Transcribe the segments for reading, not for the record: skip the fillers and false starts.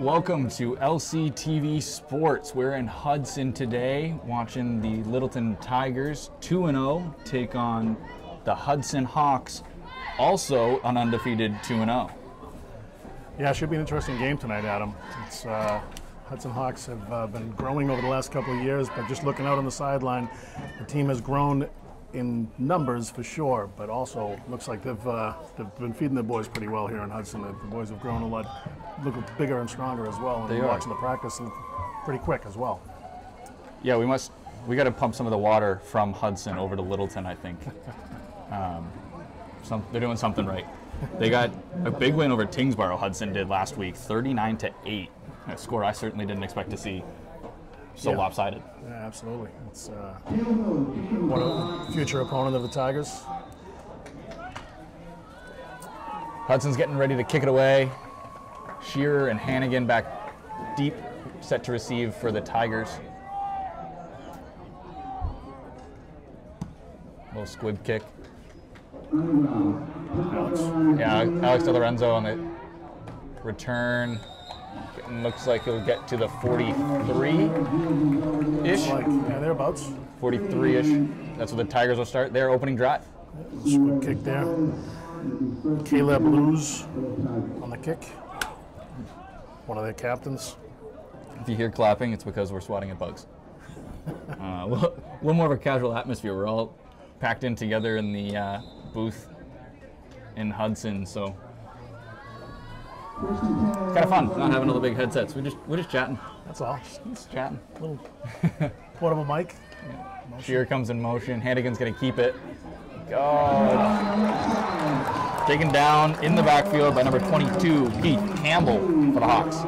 Welcome to LCTV Sports. We're in Hudson today watching the Littleton Tigers 2-0 take on the Hudson Hawks, also an undefeated 2-0. Yeah, it should be an interesting game tonight, Adam. It's, Hudson Hawks have been growing over the last couple of years, but just looking out on the sideline, the team has grown in numbers for sure, but also looks like they've been feeding the boys pretty well here in Hudson. The boys have grown a lot, look bigger and stronger as well. And They are. watching the practice pretty quick as well. Yeah, we got to pump some of the water from Hudson over to Littleton, I think. They're doing something right. They got a big win over Tingsboro, Hudson did last week, 39-8. A score I certainly didn't expect to see so lopsided. Yeah, absolutely. It's what a future opponent of the Tigers. Hudson's getting ready to kick it away. Shearer and Hannigan back deep, set to receive for the Tigers. Little squib kick. Alex De Lorenzo on the return. Looks like he'll get to the 43-ish. Yeah, thereabouts. 43-ish. That's where the Tigers will start their opening drive. Squib kick there. Caleb Luz on the kick. One of their captains. If you hear clapping, it's because we're swatting at bugs. A little more of a casual atmosphere. We're all packed in together in the booth in Hudson, so it's kind of fun not having all the big headsets. We're just chatting. That's all. Just chatting. Little portable mic. Yeah. Shearer comes in motion. Hannigan's going to keep it. God. Taken down in the backfield by number 22, Pete Campbell for the Hawks.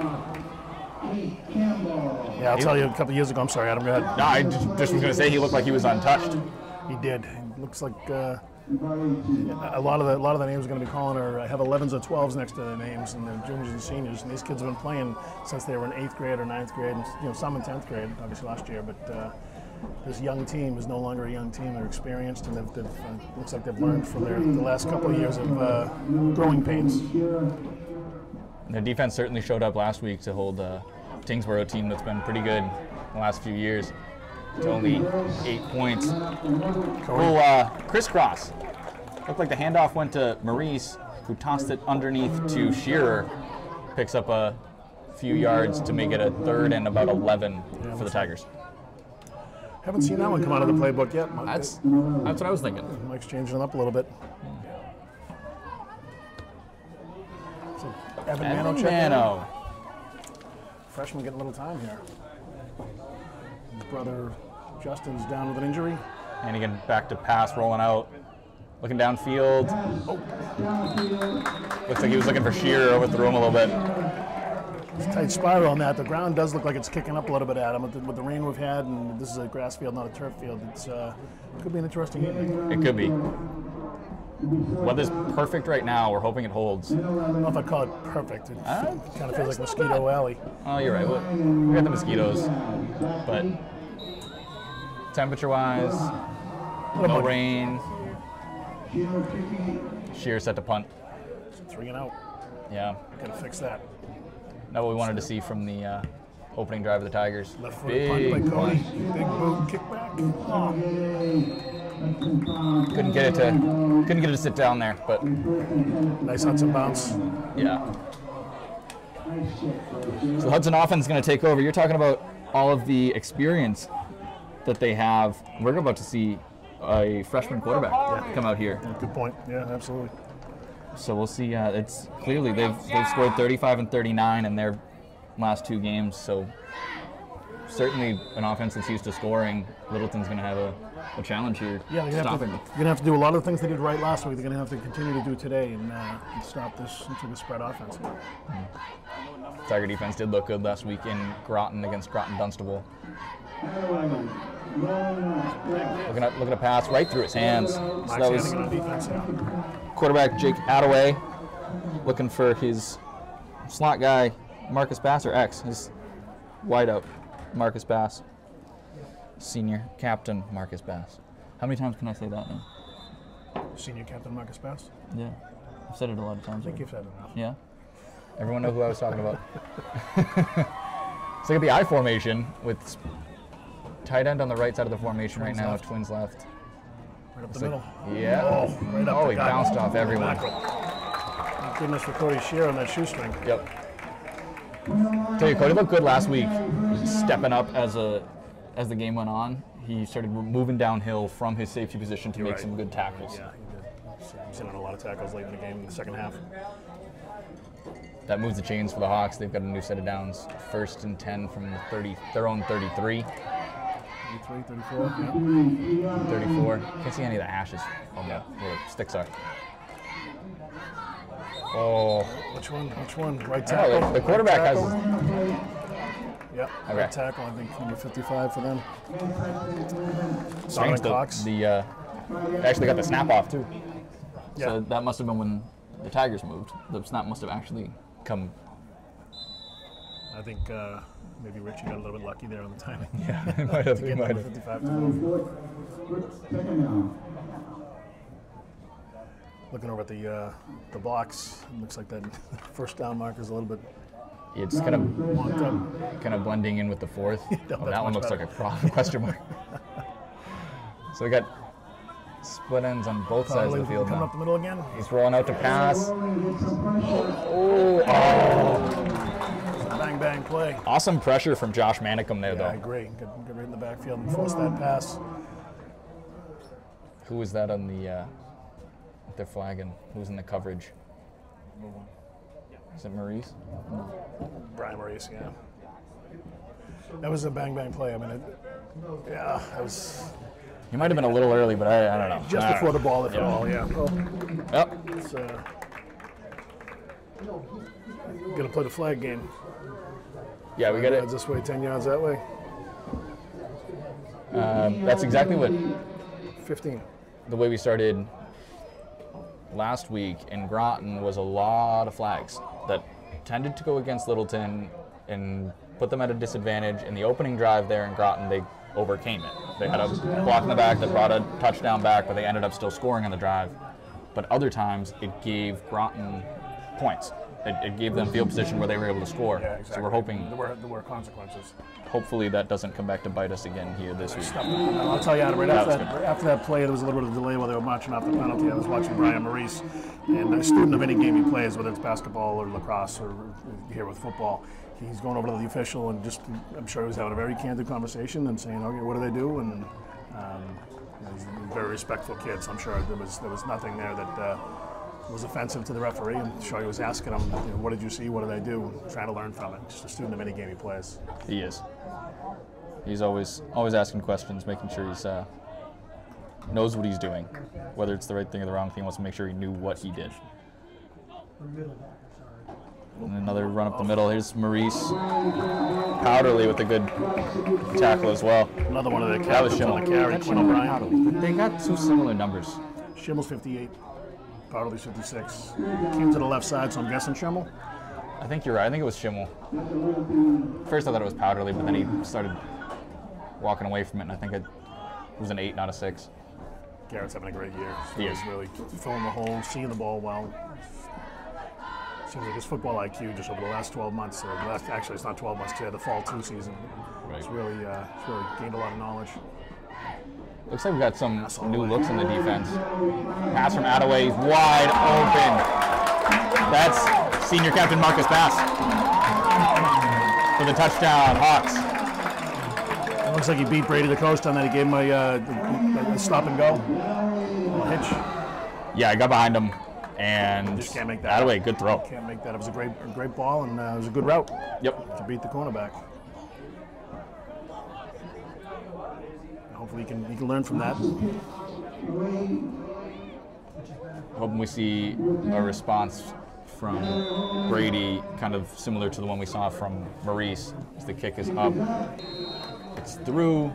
Yeah, I'll tell you, a couple of years ago, I'm sorry, Adam, go ahead. No, I just was going to say he looked like he was untouched. He did. It looks like a lot of the names are going to be calling or have 11s or 12s next to their names, and the juniors and seniors. And these kids have been playing since they were in 8th grade or 9th grade, and some in 10th grade, obviously last year. But this young team is no longer a young team. They're experienced, and they've looks like they've learned from the last couple of years of growing pains. Their defense certainly showed up last week to hold a Tingsboro team that's been pretty good the last few years. It's only 8 points. Cool crisscross. Looked like the handoff went to Maurice, who tossed it underneath to Shearer. Picks up a few yards to make it a 3rd and about 11 for the Tigers. Haven't seen that one come out of the playbook yet. That's what I was thinking. Mike's changing it up a little bit. So Evan Mano. Freshman getting a little time here. His brother Justin's down with an injury. Hannigan back to pass, rolling out. Looking downfield. Oh. Looks like he was looking for Shearer, overthrew him a little bit. It's a tight spiral on that. The ground does look like it's kicking up a little bit, Adam, with the rain we've had, and this is a grass field, not a turf field. It could be an interesting evening. It could be. Weather's perfect right now. We're hoping it holds. I don't know if I'd call it perfect. It kind of feels like Mosquito Alley. Oh, you're right. We got the mosquitoes, but temperature-wise, no rain. Shearer set to punt. 3 and out. Yeah. Gotta fix that. Not what we wanted to see from the opening drive of the Tigers. Left-footed punt by Cody. Big boot, kickback. Oh. Couldn't get it to sit down there, but Nice Hudson bounce. yeah. So the Hudson offense is going to take over. You're talking about all of the experience that they have. We're about to see a freshman quarterback come out here. Yeah, good point. Yeah, absolutely. So we'll see. It's clearly they've scored 35 and 39 in their last 2 games. So certainly an offense that's used to scoring. Littleton's going to have a challenge here. Yeah, they're going to have to do a lot of the things they did right last week. They're going to have to continue to do today and stop this into the spread offense. Tiger defense did look good last week in Groton against Groton Dunstable. Looking at a pass right through his hands. So that was quarterback Jake Attaway looking for his slot guy Marcus Bass, or his wideout Marcus Bass. Senior captain Marcus Bass. How many times can I say that now? Senior captain Marcus Bass? Yeah. I've said it a lot of times. I think you've said it enough. Yeah. Everyone know who I was talking about. So look at the I formation with tight end on the right side of the formation right now. Twins left. Right up the middle. Yeah. Oh, right up he bounced off everyone. Thank goodness for Cody Shear on that shoestring. Yep. Tell you, Cody looked good last week, stepping up as the game went on. He started moving downhill from his safety position to make some good tackles. Yeah, he did. He's seen a lot of tackles late in the game in the second half. That moves the chains for the Hawks. They've got a new set of downs. 1st and 10 from their own 33. 33, 34. Yeah. 34. Can't see any of the ashes on where the sticks are. Oh. Which one? Right tackle. The quarterback has. Yeah. Okay. Right tackle. I think number 55 for them. Strange. Cox. They actually got the snap off too. Yeah. So that must have been when the Tigers moved. The snap must have actually come. I think maybe Richie got a little bit lucky there on the timing. Yeah, he might have. He might have. 55 to move. Looking over at the box, it looks like that first down marker is a little bit. It's kind of blending in with the fourth. That one looks better. like a question mark. So we got split ends on both sides of the field coming now. up the middle again. He's rolling out to pass. Bang bang play. Awesome pressure from Josh Manicum there, Yeah, though. I agree. Get right in the backfield and force that pass. Who was that on the? They're flagging. Who's in the coverage? Is it Maurice? Brian Maurice, yeah. That was a bang bang play. I mean, that was. He might have been a little early, but I don't know. Just before the ball hit the ball, yeah. Yep. It's gonna play the flag game. Yeah, we got it. This way, 10 yards that way. That's exactly what 15. the way we started last week in Groton was a lot of flags that tended to go against Littleton and put them at a disadvantage. In the opening drive there in Groton, they overcame it. They had a block in the back that brought a touchdown back, but they ended up still scoring on the drive. But other times, it gave Groton points. It gave them field position where they were able to score. Yeah, exactly. So we're hoping, There were consequences. hopefully that doesn't come back to bite us again here this week. I'll tell you, Adam, right after that play, there was a little bit of delay while they were marching off the penalty. I was watching Brian Maurice, and a student of any game he plays, whether it's basketball or lacrosse or here with football, he's going over to the official and just, I'm sure he was having a very candid conversation and saying, okay, what do they do? And he's a very respectful kid, so I'm sure there was nothing there that was offensive to the referee. I'm sure he was asking him, what did you see? What did they do? Trying to learn from it. Just a student of any game he plays. He is. He's always asking questions, making sure he's knows what he's doing, whether it's the right thing or the wrong thing. He wants to make sure he knew what he did. And another run up the middle. Here's Maurice. Powderly with a good tackle as well. Another one of the That was captains on Schimmel. the carry, Quinn O'Brien. They got two similar numbers. Schimmel's 58, Powderly's 56. Came to the left side, so I'm guessing Schimmel. I think you're right. I think it was Schimmel. First I thought it was Powderly, but then he started walking away from it, and I think it was an 8, not a 6. Garrett's having a great year. He is. He's really filling the hole, seeing the ball well. Seems like his football IQ just over the last 12 months, actually it's not 12 months, the fall 2 season. Right. It's really gained a lot of knowledge. Looks like we've got some new looks in the defense. Pass from Attaway, he's wide open. That's senior captain Marcus Bass for the touchdown, Hawks. It looks like he beat Brady the coach on that. He gave him a stop and go, a hitch. Yeah, I got behind him, and Just can't make that. Attaway, good throw. Can't make that. It was a great ball, and it was a good route. Yep. To beat the cornerback. Hopefully he can learn from that. Hoping we see a response from Brady, kind of similar to the one we saw from Maurice, as the kick is up. It's through.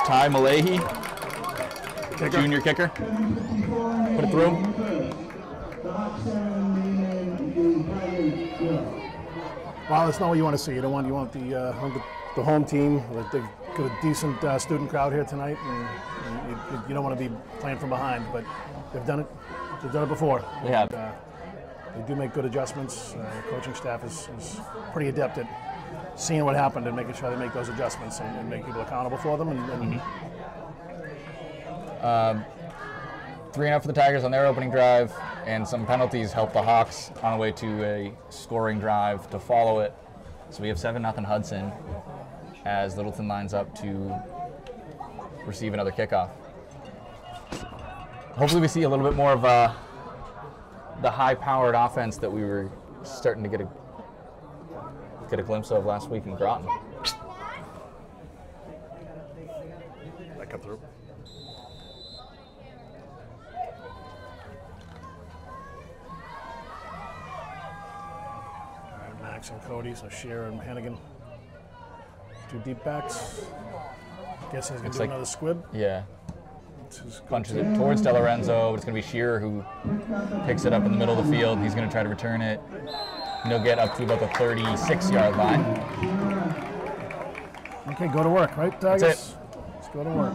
Ty Malahi, junior kicker. Put it through. Well, that's not what you want to see. You want the home team. They've got a decent student crowd here tonight, and You don't want to be playing from behind, but they've done it. They've done it before. They have. They do make good adjustments. The coaching staff is pretty adept at seeing what happened and making sure they make those adjustments and make people accountable for them. And 3-0 for the Tigers on their opening drive, and some penalties help the Hawks on the way to a scoring drive to follow it. So we have 7-0 Hudson as Littleton lines up to receive another kickoff. Hopefully we see a little bit more of the high-powered offense that we were starting to get a glimpse of last week in Groton. that come through. All right, Max and Cody, so Shearer and Hannigan. 2 deep backs. Guess he's going to do another squib. Yeah. Punches it towards De Lorenzo, but it's going to be Shearer who picks it up in the middle of the field. He's going to try to return it. And he'll get up to about the 36-yard line. Okay, go to work, right, Tigers? That's it. Let's go to work.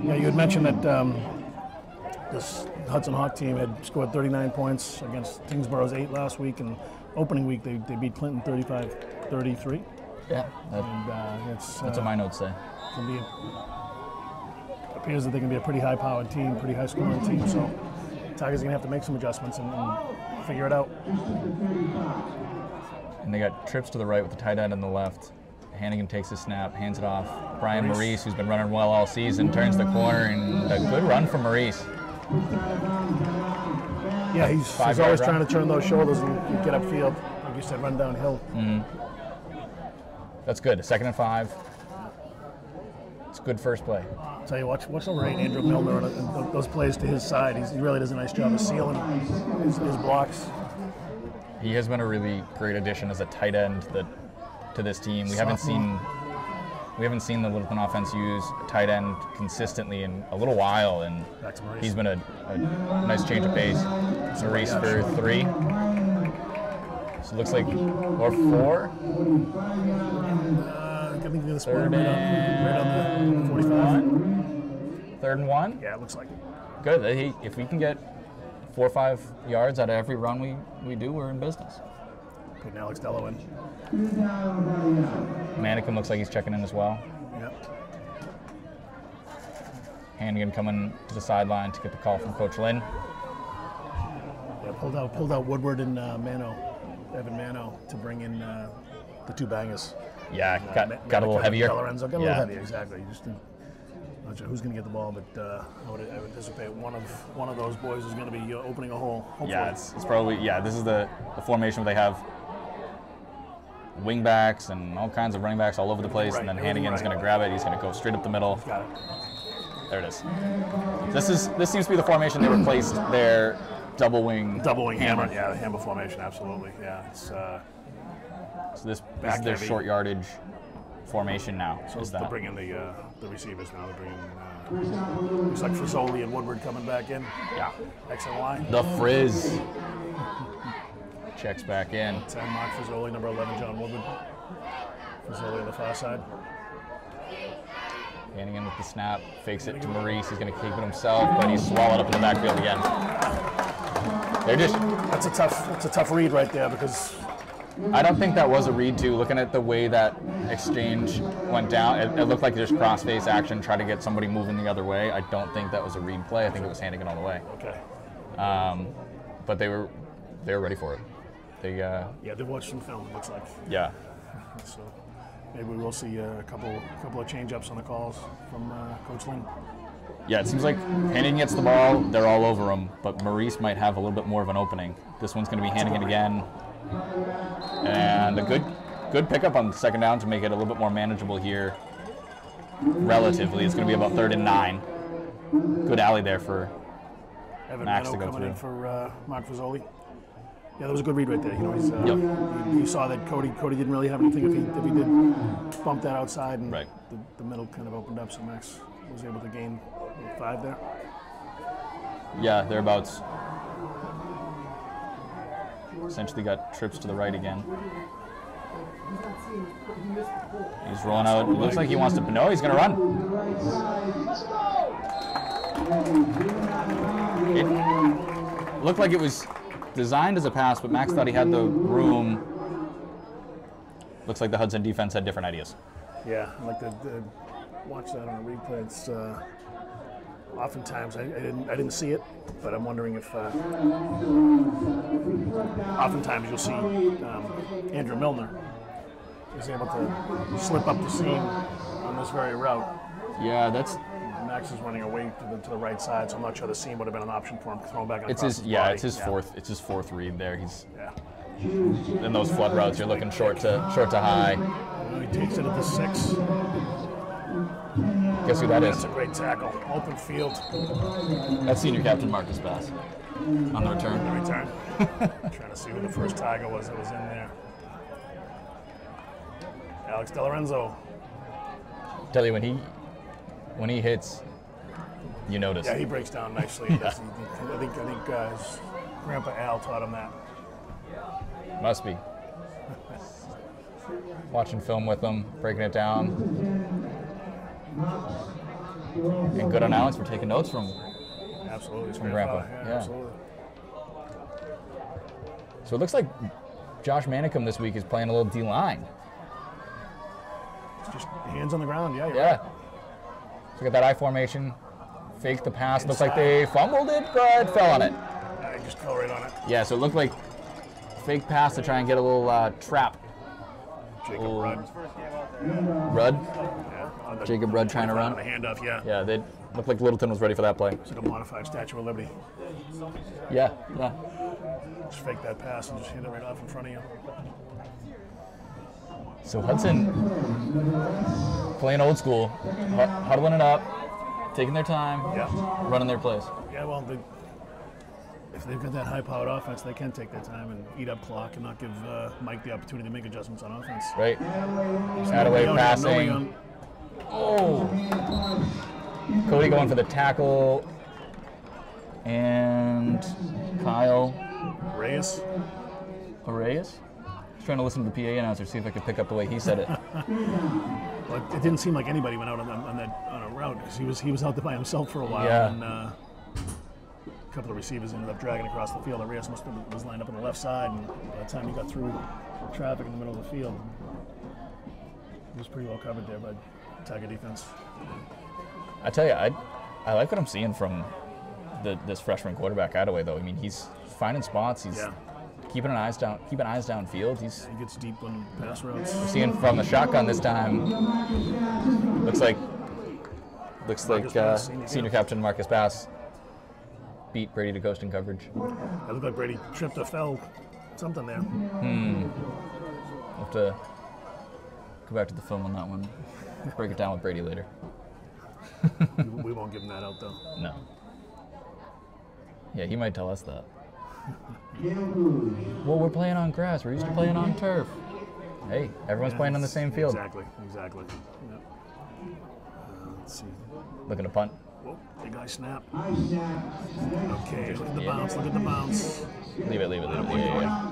Yeah, you had mentioned that this Hudson Hawk team had scored 39 points against Tingsborough's 8 last week, and opening week they beat Clinton 35-33. Yeah, that's what my notes say. Appears that they can be a pretty high-powered team, pretty high-scoring team. So Tigers are gonna have to make some adjustments and figure it out. And they got trips to the right with the tight end on the left. Hannigan takes his snap, hands it off. Brian Maurice, who's been running well all season, turns the corner, and a good run from Maurice. Yeah, he's always trying to turn those shoulders and get upfield. Like you said, run downhill. Mm-hmm. That's good. 2nd and 5. It's a good first play. Tell you, watch over Andrew Milner and those plays to his side. He really does a nice job of sealing his blocks. He has been a really great addition as a tight end to this team. We haven't seen the Littleton offense use a tight end consistently in a little while, and he's been a nice change of pace. Maurice for 3. So it looks like, or 4. I think the spot right on the 45. 3rd and 1? Yeah, it looks like it. Good. If we can get 4 or 5 yards out of every run we do, we're in business. Putting Alex Dello in. Mannequin looks like he's checking in as well. Yep. Hannigan coming to the sideline to get the call from Coach Lynn. Yeah, pulled out Woodward and Evan Mano to bring in the 2 bangers. Yeah, got a little heavier. Got a little heavier, exactly. Not sure who's going to get the ball, but I would anticipate one of those boys is going to be opening a hole. Hopefully. Yeah, it's probably this is the formation where they have wing backs and all kinds of running backs all over the place, and then Hannigan's going to grab it. He's going to go straight up the middle. Got it. There it is. This seems to be the formation they replaced their double wing hammer. Yeah, the hammer formation, absolutely. Yeah, it's. So this is their short yardage formation now. So they're bringing the receivers now. They're bringing looks like Frizzoli and Woodward coming back in. Yeah. X and Y. The Frizz checks back in. 10 Mark Frizzoli, number 11 John Woodward. Frizzoli on the far side. Hannigan with the snap, fakes it to Maurice. He's going to keep it himself, but he's swallowed up in the backfield again. That's a tough read right there, because I don't think that was a read, too. Looking at the way that exchange went down, it looked like just cross-face action, try to get somebody moving the other way. I don't think that was a read play. I think it was Hannigan all the way. Okay. But they were ready for it. They've watched some film, it looks like. Yeah. So maybe we will see a couple of change-ups on the calls from Coach Lynn. Yeah, it seems like Hannigan gets the ball, they're all over him, but Maurice might have a little bit more of an opening. This one's going to be Hannigan again. And a good pickup on 2nd down to make it a little bit more manageable here. Relatively, it's going to be about 3rd and 9. Good alley there for Evan Max Mano to go coming through. in for Mark Frizzoli. Yeah, that was a good read right there. You know, he's, you saw that Cody didn't really have anything if he did bump that outside, and the middle kind of opened up, so Max was able to gain 5 there. Yeah, thereabouts. Essentially got trips to the right again. He's rolling out. It looks like he wants to. No, he's going to run. It looked like it was designed as a pass, but Max thought he had the room. Looks like the Hudson defense had different ideas. Yeah, I like to watch that on a replay. It's oftentimes I didn't see it, but I'm wondering if oftentimes you'll see Andrew Milner is able to slip up the seam on this very route. Yeah, that's. Max is running away to the right side, so I'm not sure the seam would have been an option for him thrown back on. It's his fourth read there. He's in those flood routes. You're looking short to high. He takes it at the 6. Guess who that is? That's a great tackle. Open field. That's senior captain Marcus Bass on the return. Trying to see who the first Tiger was that was in there. Alex DeLorenzo. Tell you when he hits, you notice. Yeah, he breaks down nicely. Yeah. I think his Grandpa Al taught him that. Must be. Watching film with him, breaking it down. And good on Alex for taking notes from absolutely from Grandpa. Yeah, absolutely. So it looks like Josh Manicum this week is playing a little D-line. It's just hands on the ground. Yeah. Right. So got that I formation, fake the pass. Looks like they fumbled it, but fell on it. Yeah, he just fell right on it. Yeah, so it looked like fake pass to try and get a little trap. Jacob Rudd. Yeah. Jacob Rudd trying to run. The handoff, yeah. Yeah, they looked like Littleton was ready for that play. It's like a modified Statue of Liberty. Yeah. Just fake that pass and just hit it right off in front of you. So Hudson playing old school, huddling it up, taking their time, running their plays. Yeah, well, if they've got that high-powered offense, they can take their time and eat up clock and not give Mike the opportunity to make adjustments on offense. Right. Out-of-way passing. Oh! Cody going for the tackle. And Kyle. Reyes? I was trying to listen to the PA announcer, see if I could pick up the way he said it. Well, it didn't seem like anybody went out on a route because he was out there by himself for a while. Yeah. And a couple of receivers ended up dragging across the field. Reyes was lined up on the left side, and by the time he got through traffic in the middle of the field, he was pretty well covered there by Tiger defense. I tell you, I like what I'm seeing from this freshman quarterback Attaway, though. I mean, he's finding spots. He's keeping eyes downfield. He gets deep on pass routes. We're seeing from the shotgun this time. Looks like senior captain Marcus Bass beat Brady to ghost in coverage. It looked like Brady tripped or fell, something there. We'll have to go back to the film on that one. Break it down with Brady later. We won't give him that out, though. No. Yeah, he might tell us that. Well, we're playing on grass. We're used to playing on turf. Hey, everyone's playing on the same field. Exactly. Yep. Let's see. Looking to punt. Whoa, big high snap. Okay, look at the bounce. Leave it.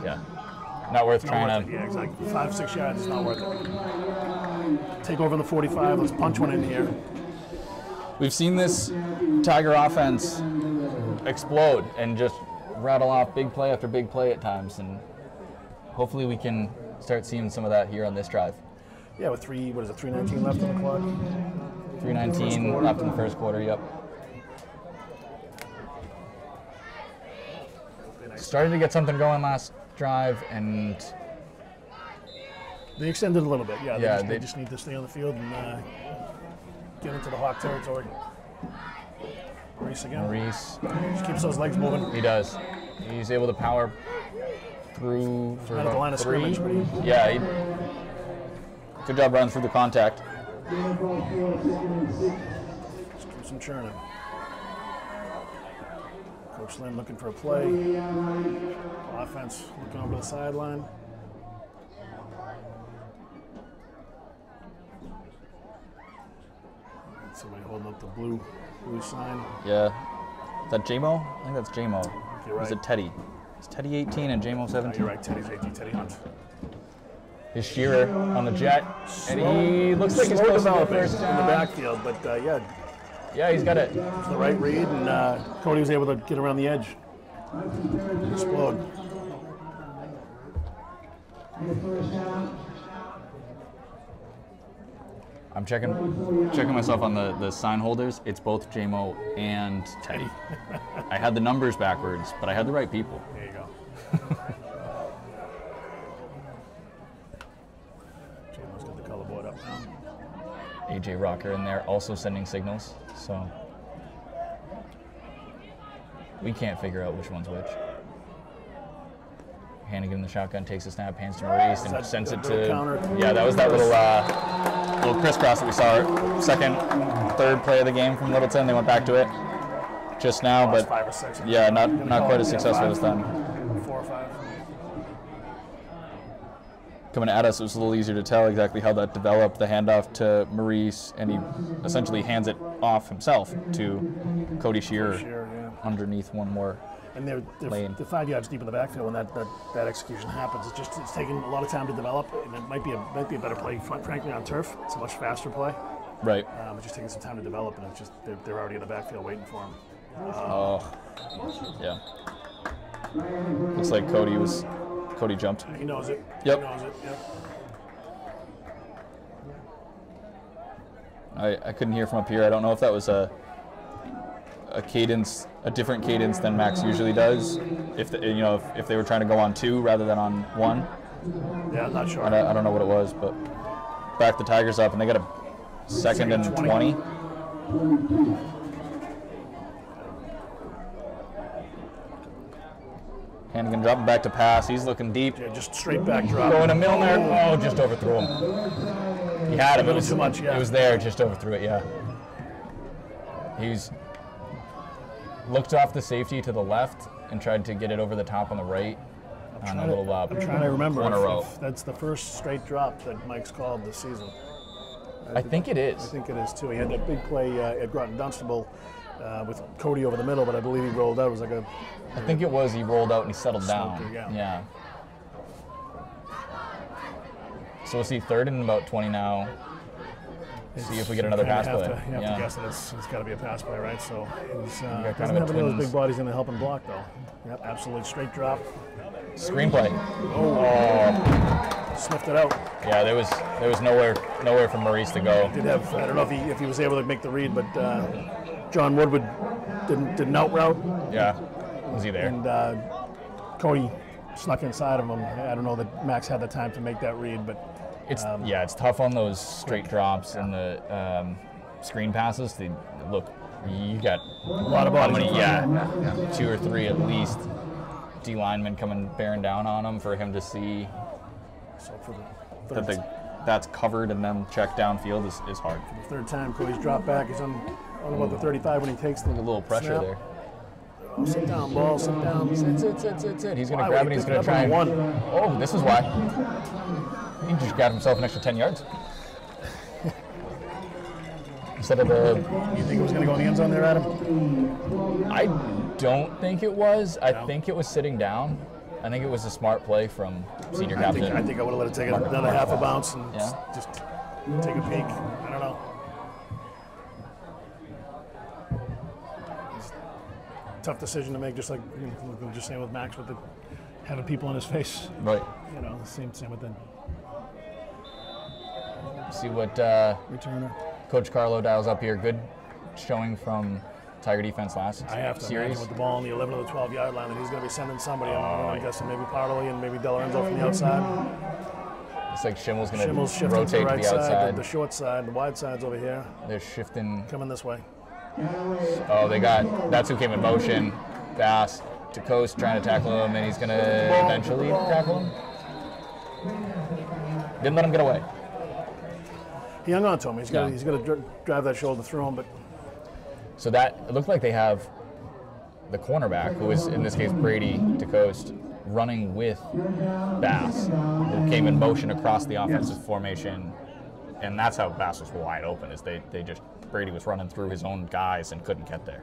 Yeah. Not worth trying to. Yeah, exactly. 5-6 yards is not worth it. Take over the 45. Let's punch one in here. We've seen this Tiger offense explode and just rattle off big play after big play at times, and hopefully we can start seeing some of that here on this drive. Yeah, with 3:19 left on the clock. 3:19 left in the first quarter, yep. Started to get something going last drive, and they extended a little bit. Yeah, they just need to stay on the field and get into the Hawk territory. Maurice again. Maurice just keeps those legs moving. He does. He's able to power through for about the line of 3. Scrimmage, Yeah. Good job running through the contact. Just keeps him churning. Coach Lynn looking for a play. Offense looking over the sideline. Somebody holding up the blue sign. Yeah. Is that J-Mo? I think that's J-Mo. You're right. Is it Teddy? It's Teddy 18 and J-Mo 17. You're right, Teddy's 18, Teddy Hunt. His Shearer on the jet, and he looks like he's close to the first in the backfield, but yeah. Yeah, he's got it. It's the right read, and Cody was able to get around the edge. Explode. I'm checking myself on the sign holders. It's both JMO and Teddy. I had the numbers backwards, but I had the right people. There you go. JMO's got the color board up now. AJ Rocker in there also sending signals, so we can't figure out which one's which. Hannigan in the shotgun takes a snap, hands to Maurice, and sends it to. Yeah, that was that little crisscross that we saw. Second, third play of the game from Littleton. They went back to it just now, but 5 or 6. Yeah, not quite as successful this time. 4 or 5. Coming at us, it was a little easier to tell exactly how that developed. The handoff to Maurice, and he essentially hands it off himself to Cody Shearer underneath one more. And they're 5 yards deep in the backfield when that execution happens. It's taking a lot of time to develop, and it might be a better play, frankly, on turf. It's a much faster play. Right. It's just taking some time to develop, and it's just they're already in the backfield waiting for him. Yeah. Looks like Cody jumped. He knows it. Yep. He knows it. Yep. I couldn't hear from up here. I don't know if that was a cadence, a different cadence than Max usually does. If they were trying to go on 2 rather than on 1. Yeah, I'm not sure. I don't know what it was, but back the Tigers up, and they got a second and 20. Hannigan dropping back to pass. He's looking deep. Yeah, just straight back drop. Going to Milner. Oh, just overthrew him. He had him. It was too much. Yeah. It was there. Just overthrew it. Yeah. He's looked off the safety to the left and tried to get it over the top on the right. I'm trying to remember if that's the first straight drop that Mike's called this season. I think it is. I think it is too. He had that big play at Groton Dunstable with Cody over the middle, but I believe he rolled out. It was like I think it was. He rolled out and he settled down. Yeah. So we'll see 3rd and about 20 now. See if we get another pass play. You have to guess that it's got to be a pass play, right? So he's kind doesn't of have any of those big bodies going to help him block, though. Yep, absolute straight drop. Screenplay. Oh, sniffed it out. Yeah, there was nowhere for Maurice to go. Did have, I don't know if he was able to make the read, but John Woodward didn't out route. Yeah, was he there? And Cody snuck inside of him. I don't know that Max had the time to make that read, but. It's tough on those straight drops and the screen passes. You got a lot of bodies. 2 or 3 at least D linemen coming bearing down on him for him to see that's covered and then check downfield is hard. For the 3rd time, Cody's dropped back. He's on about the 35 when he takes the a little pressure snap. there. Oh, sit down, ball. Sit down. Sit. He's going to grab it. He's going to try and one. Oh, this is why. He just got himself an extra 10 yards. Instead of the... You think it was going to go in the end zone there, Adam? I don't think it was. I think it was sitting down. I think it was a smart play from senior captain. I think I would have let it take another half a bounce and just take a peek. I don't know. Tough decision to make, just like we were just saying with Max, with having people in his face. Right. Same with the... See what returner Coach Carlo dials up here. Good showing from Tiger defense last series. I have to imagine with the ball on the 11 or the 12 yard line that he's going to be sending somebody. I'm guessing maybe Parley and maybe DeLorenzo from the outside. It's like Schimmel's going to to rotate the right to the outside. The short side, the wide side's over here. They're shifting. Coming this way. Oh, that's who came in motion. Bass to Coast trying to tackle him, and he's going to eventually tackle him. Didn't let him get away. He hung on to him. He's got to drive that shoulder through him. But so it looked like they have the cornerback, who is in this case Brady DeCoste, running with Bass, who came in motion across the offensive formation, and that's how Bass was wide open. Is Brady was running through his own guys and couldn't get there.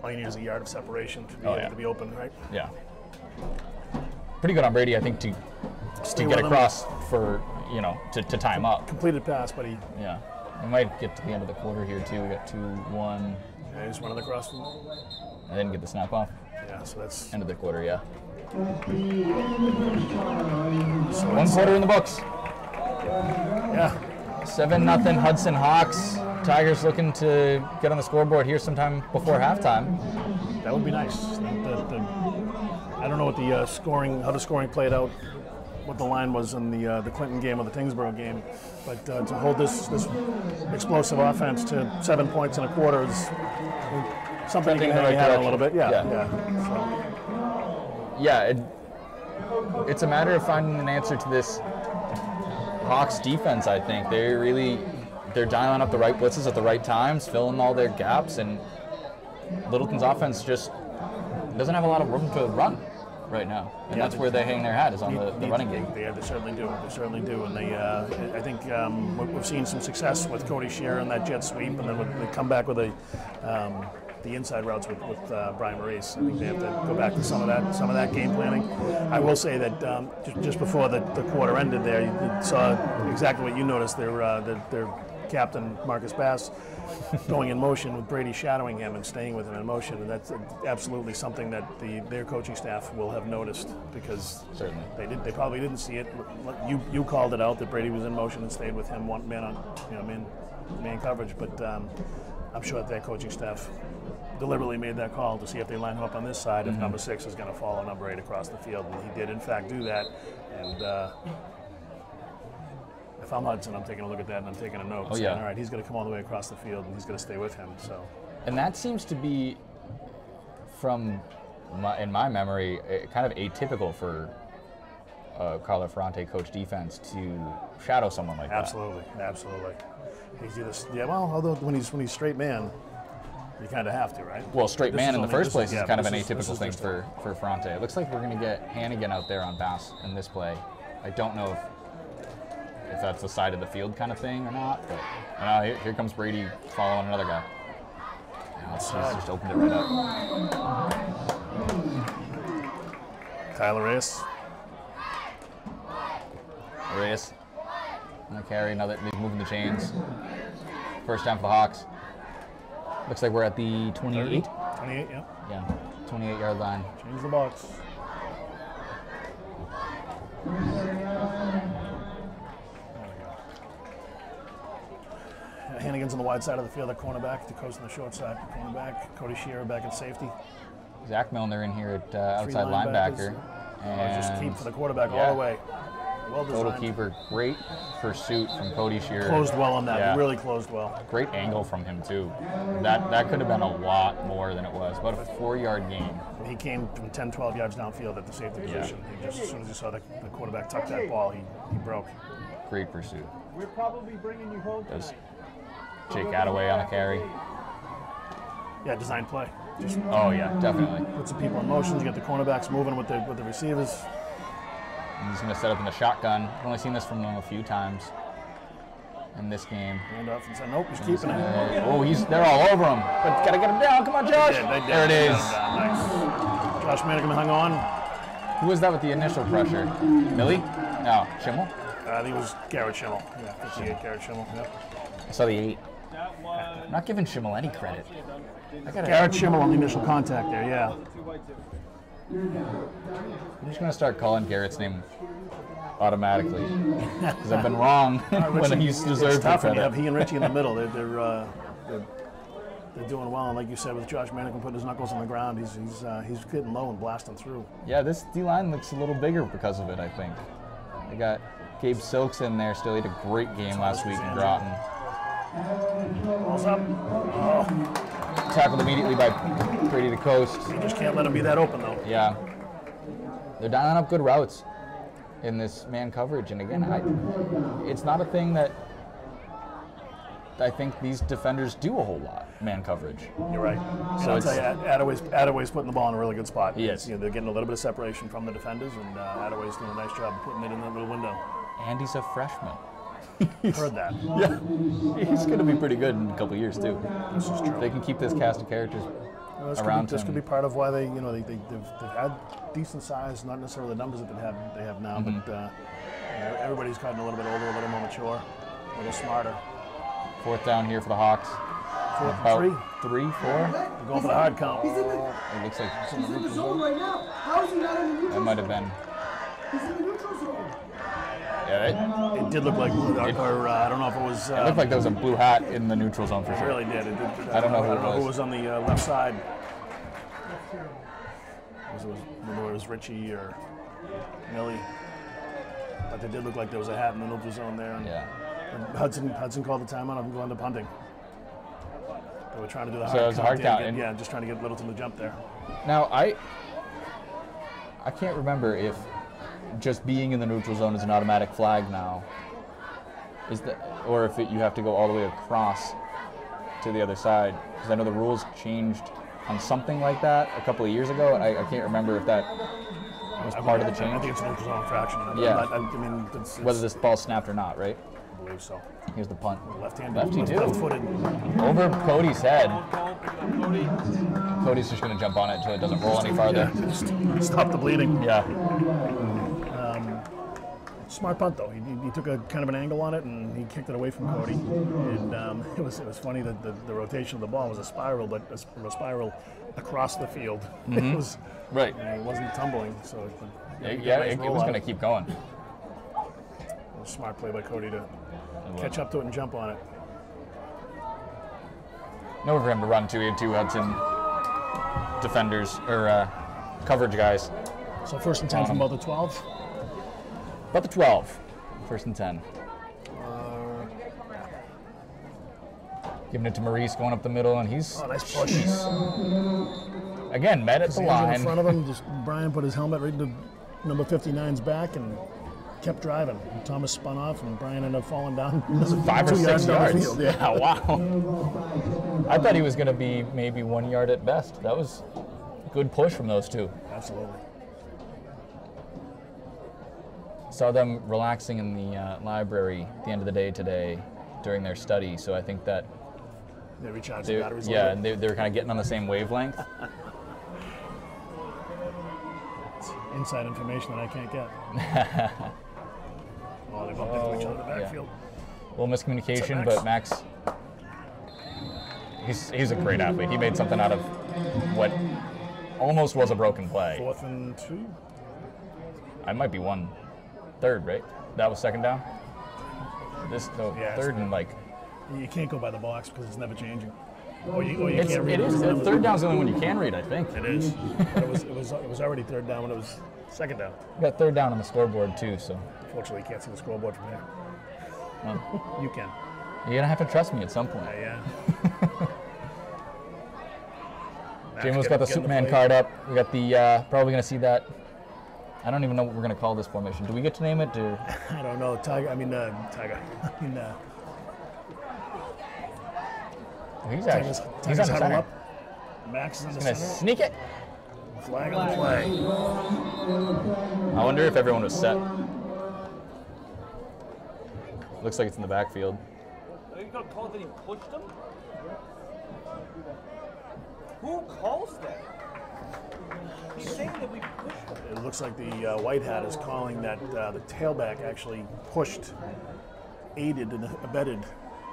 All you need is a yard of separation to be able to be open, right? Yeah. Pretty good on Brady, I think, to just to get across for, you know, to time up. Completed pass, but he might get to the end of the quarter here too. We got 2-1. Yeah, he's running across. I didn't get the snap off. Yeah, so that's end of the quarter. Yeah. So 1 quarter in the books. Yeah. 7-0 Hudson Hawks. Tigers looking to get on the scoreboard here sometime before halftime. That would be nice. I don't know what the how the scoring played out, what the line was in the Clinton game or the Tingsboro game, but to hold this explosive offense to 7 points in a quarter is something you can hang out a little bit. It's a matter of finding an answer to this Hawks defense. I think they're dialing up the right blitzes at the right times, filling all their gaps, and Littleton's offense just doesn't have a lot of room to run right now, and that's where they hang their hat, is on the running game. They certainly do. They certainly do, and I think we've seen some success with Cody Shearer and that jet sweep, and then they come back with the inside routes with Brian Maurice. I think they have to go back to some of that game planning. I will say that just before the quarter ended, there you saw exactly what you noticed. Their captain Marcus Bass going in motion with Brady shadowing him and staying with him in motion, and that's absolutely something that their coaching staff will have noticed, because certainly they probably didn't see it. You called it out that Brady was in motion and stayed with him man coverage, but I'm sure that their coaching staff deliberately made that call to see if they line him up on this side, if number 6 is going to follow number 8 across the field, and he did in fact do that. And if I'm Hudson, I'm taking a look at that and I'm taking a note. Saying, all right, he's going to come all the way across the field and he's going to stay with him. So, and that seems to be, in my memory, kind of atypical for Carlo Ferrante coach defense to shadow someone like that. Absolutely. Although when he's straight man, you kind of have to, right? Well, straight man in the first place is kind of an atypical thing for Ferrante. It looks like we're going to get Hannigan out there on Bass in this play. I don't know if that's the side of the field kind of thing or not, but here comes Brady following another guy. He's just opened it right up. Tyler Reyes on the carry. He's moving the chains. First down for the Hawks. Looks like we're at the 28. 28, yeah. Yeah, 28-yard line. Change the box. Hannigan's on the wide side of the field, the cornerback. DeCosta on the short side, cornerback. Cody Shearer back at safety. Zach Milner in here at outside linebacker. And just keep for the quarterback all the way. Well designed. Total keeper. Great pursuit from Cody Shearer. Closed well on that. Really closed well. Great angle from him too. That could have been a lot more than it was. About a 4-yard gain. He came from 10, 12 yards downfield at the safety position. He just, as soon as he saw the quarterback tuck that ball, he broke. Great pursuit. We're probably bringing you home tonight. Jake Attaway on the carry. Yeah, design play. Definitely. Put some people in motion. You get the cornerbacks moving with the receivers. And he's going to set up in the shotgun. I've only seen this from him a few times in this game. Hand off and say, nope, he's keeping it. They're all over him. But got to get him down. Come on, Josh. There it is. Nice. Josh Manigan hung on. Who was that with the initial pressure? Millie? No, Schimmel? I think it was Garrett Schimmel. Yeah, 58 Garrett Schimmel. Yep. I saw the 8. I'm not giving Schimmel any credit. Garrett Schimmel on the initial contact there, yeah. I'm just going to start calling Garrett's name automatically, because I've been wrong when he's deserved tough credit. When you have he and Richie in the middle. They're doing well, and like you said, with Josh Manigan putting his knuckles on the ground, he's getting low and blasting through. Yeah, this D-line looks a little bigger because of it, I think. They got Gabe Silks in there still. He had a great game last week in Groton. Balls up. Oh. Tackled immediately by Brady DeCosta. You just can't let him be that open, though. Yeah. They're dialing up good routes in this man coverage. And again, it's not a thing that I think these defenders do a whole lot, man coverage. You're right. So I'll tell you, Attaway's putting the ball in a really good spot. He is. They're getting a little bit of separation from the defenders, and Attaway's doing a nice job of putting it in that little window. And he's a freshman. Heard that. Yeah. He's going to be pretty good in a couple years, too. This is true. They can keep this cast of characters Well, around this him. could be part of why they've had decent size, not necessarily the numbers that they have now, but everybody's gotten a little bit older, a little more mature, a little smarter. 4th down here for the Hawks. 4th About and 3. 3, 4. They're going for the hard count. He's in the, It looks like he's in the zone right now. How is he not in the neutral that might have been. He's in the neutral zone. Yeah, It did look like, or I don't know if it was. it looked like there was a blue hat in the neutral zone for It sure. really did. I don't know who it who was. was on the left side. Whether it was Richie or Millie. But it did look like there was a hat in the neutral zone there. And Yeah. Hudson called the timeout and going to punting. They were trying to do the So hard it was a hard count, get- and- yeah, just trying to get Littleton to jump there. Now I can't remember if just being in the neutral zone is an automatic flag now. Is that, or if you have to go all the way across to the other side? Because I know the rules changed on something like that a couple of years ago, and I can't remember if that was part of the I think change. it's an neutral zone infraction. Yeah. I mean, it's, Whether this ball's snapped or not, right? I believe so. Here's the punt. Left-handed. Lefty too. Left-footed. Over Cody's head. Cody's just going to jump on it so it doesn't roll any farther. Yeah, just stop the bleeding. Yeah. Smart punt though. He took a kind of an angle on it and he kicked it away from Cody. And it was funny that the rotation of the ball was a spiral, but a spiral across the field. It was Right. it wasn't tumbling, so It was going to keep going. Smart play by Cody to catch up to it and jump on it. Nowhere for him to run to. He had 2 Hudson defenders, or coverage guys. So 1st and 10 from about the 12. About the 12. 1st and 10. Giving it to Maurice, going up the middle, and he's, Oh, nice push. again, met at the In line. front of him, just Brian put his helmet right into number 59's back and kept driving. Thomas spun off, and Brian ended up falling down. 5 or 2 6 down the yards. field, yeah. Wow. I thought he was going to be maybe 1 yard at best. That was a good push from those 2. Absolutely. Saw them relaxing in the library at the end of the day today during their study, so I think that They recharged the batteries a yeah, little and bit. they were kind of getting on the same wavelength. Inside information that I can't get. Oh, they bumped into each other in the backfield. A little miscommunication, Max? but Max, he's a great athlete. He made something out of what almost was a broken play. 4th and 2. I might be 1/3, right? That was 2nd down? This, no, Yeah, it's 3rd and like, You can't go by the box because it's never changing. Or you it can't read is. the numbers. 3rd down's the only one you can read, I think. It is. But it was already 3rd down when it was 2nd down. We got 3rd down on the scoreboard too, so Fortunately, you can't see the scoreboard from here. well, You can. you're gonna have to trust me at some point. Yeah. Jamo's got the Superman card up. We got the probably gonna see that. I don't even know what we're gonna call this formation. Do we get to name it? Or? I don't know. Tiger. I mean, Tiger. I mean, He's Tiger's on the huddled center. up. Max is in the Gonna center. sneak it. Flag on the play. I wonder if everyone was set. Looks like it's in the backfield. Are you gonna call that he pushed him? Who calls that? He's saying that we pushed him. It looks like the white hat is calling that the tailback actually pushed, aided and abetted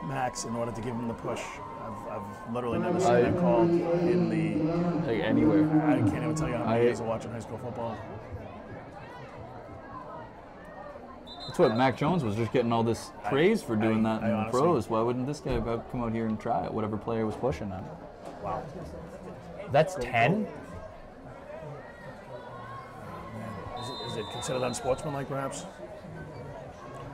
Max in order to give him the push. I've literally never seen that call in the. Like anywhere. I can't even tell you how many years of watching high school football. That's what Mac Jones was just getting all this praise for doing that I in honestly- pros. Why wouldn't this guy come out here and try it? Whatever player was pushing him. Wow. That's 10. Is it considered unsportsmanlike, perhaps?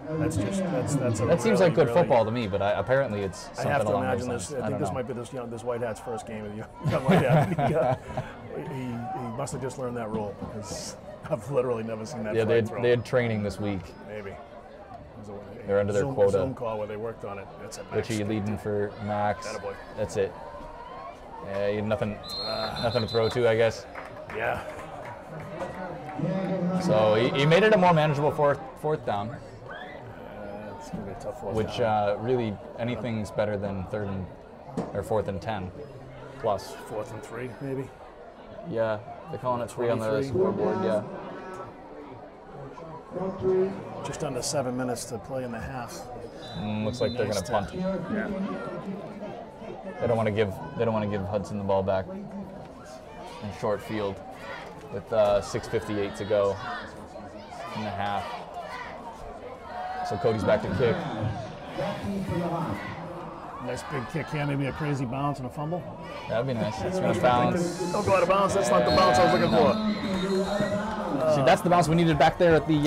That's just that's a That seems really, like good really- football to me, but apparently it's I something have to along imagine those this. lines. I think don't this know. might be this white hat's first game of the young white hat. He must have just learned that rule because I've literally never seen that. Yeah, flag thrown. they had training this week. Maybe. They're under their Zoom, quota. Zoom call where they worked on it. That's it. Max. Richie leading for Max. Attaboy. That's it. Yeah, he had nothing to throw to, I guess. Yeah. So he made it a more manageable fourth down, It's gonna be a tough one. which really anything's better than 4th and 10. plus. 4th and 3, maybe. Yeah, they're calling it 3 on the 23. scoreboard. Yeah. Just under 7 minutes to play in the half. Looks like they're going to punt. Yeah. They don't want to give Hudson the ball back in short field with 6:58 to go in the half. So Cody's back to kick. Nice big kick here, maybe a crazy bounce and a fumble. That'd be nice. It's going to bounce. Don't go out of bounds. That's not the bounce I was looking for. See, that's the bounce we needed back there at the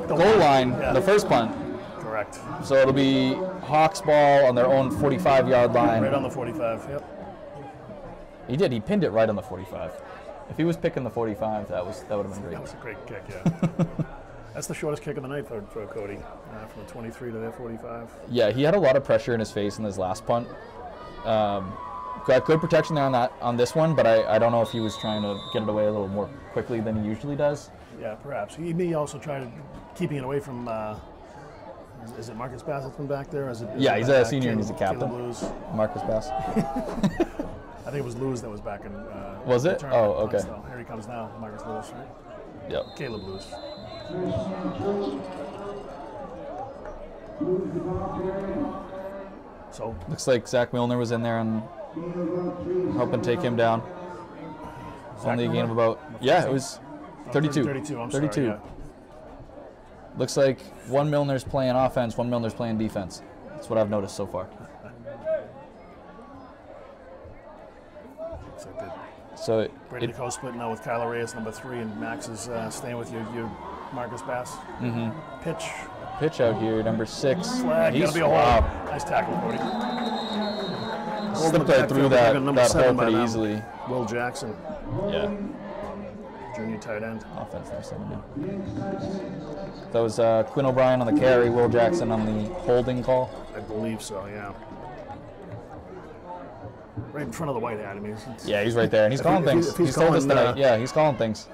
goal line, the first punt. Correct. So it'll be Hawks ball on their own 45-yard line. Right on the 45. Yep. He did. He pinned it right on the 45. If he was picking the 45, that would have been great. That was a great kick. Yeah. That's the shortest kick of the night for Cody, from the 23 to their 45. Yeah, he had a lot of pressure in his face in his last punt. Got good protection there on this one, but I don't know if he was trying to get it away a little more quickly than he usually does. Yeah, perhaps. He may also try to keeping it away from. Is it Marcus Bass that's been back there? Yeah, he's a senior and he's a captain. Marcus Bass. I think it was Lewis that was back in. Was it? Oh, okay. So here he comes now, Marcus Lewis, right? Yep. Caleb Lewis. So looks like Zach Milner was in there and helping take him down. Only a gain of about it was 32. 32. I'm 32. sorry. Yeah. Looks like one Milner's playing offense, one Milner's playing defense. That's what I've noticed so far. So Brady Coe splitting now with Kyler Reyes, number 3, and Max is staying with you Marcus Bass. Mm-hmm. Pitch out here, number 6. Flag, He's gotta be a hold. Nice tackle, Cody. Slipped right through that hole pretty easily. Will Jackson. Yeah. Junior tight end. Offense there, 7 now. That was Quinn O'Brien on the carry, Will Jackson on the holding call. I believe so, yeah. Right in front of the white hat. I mean, yeah, he's right there, and he's calling things. He's told us tonight. Yeah, he's calling things.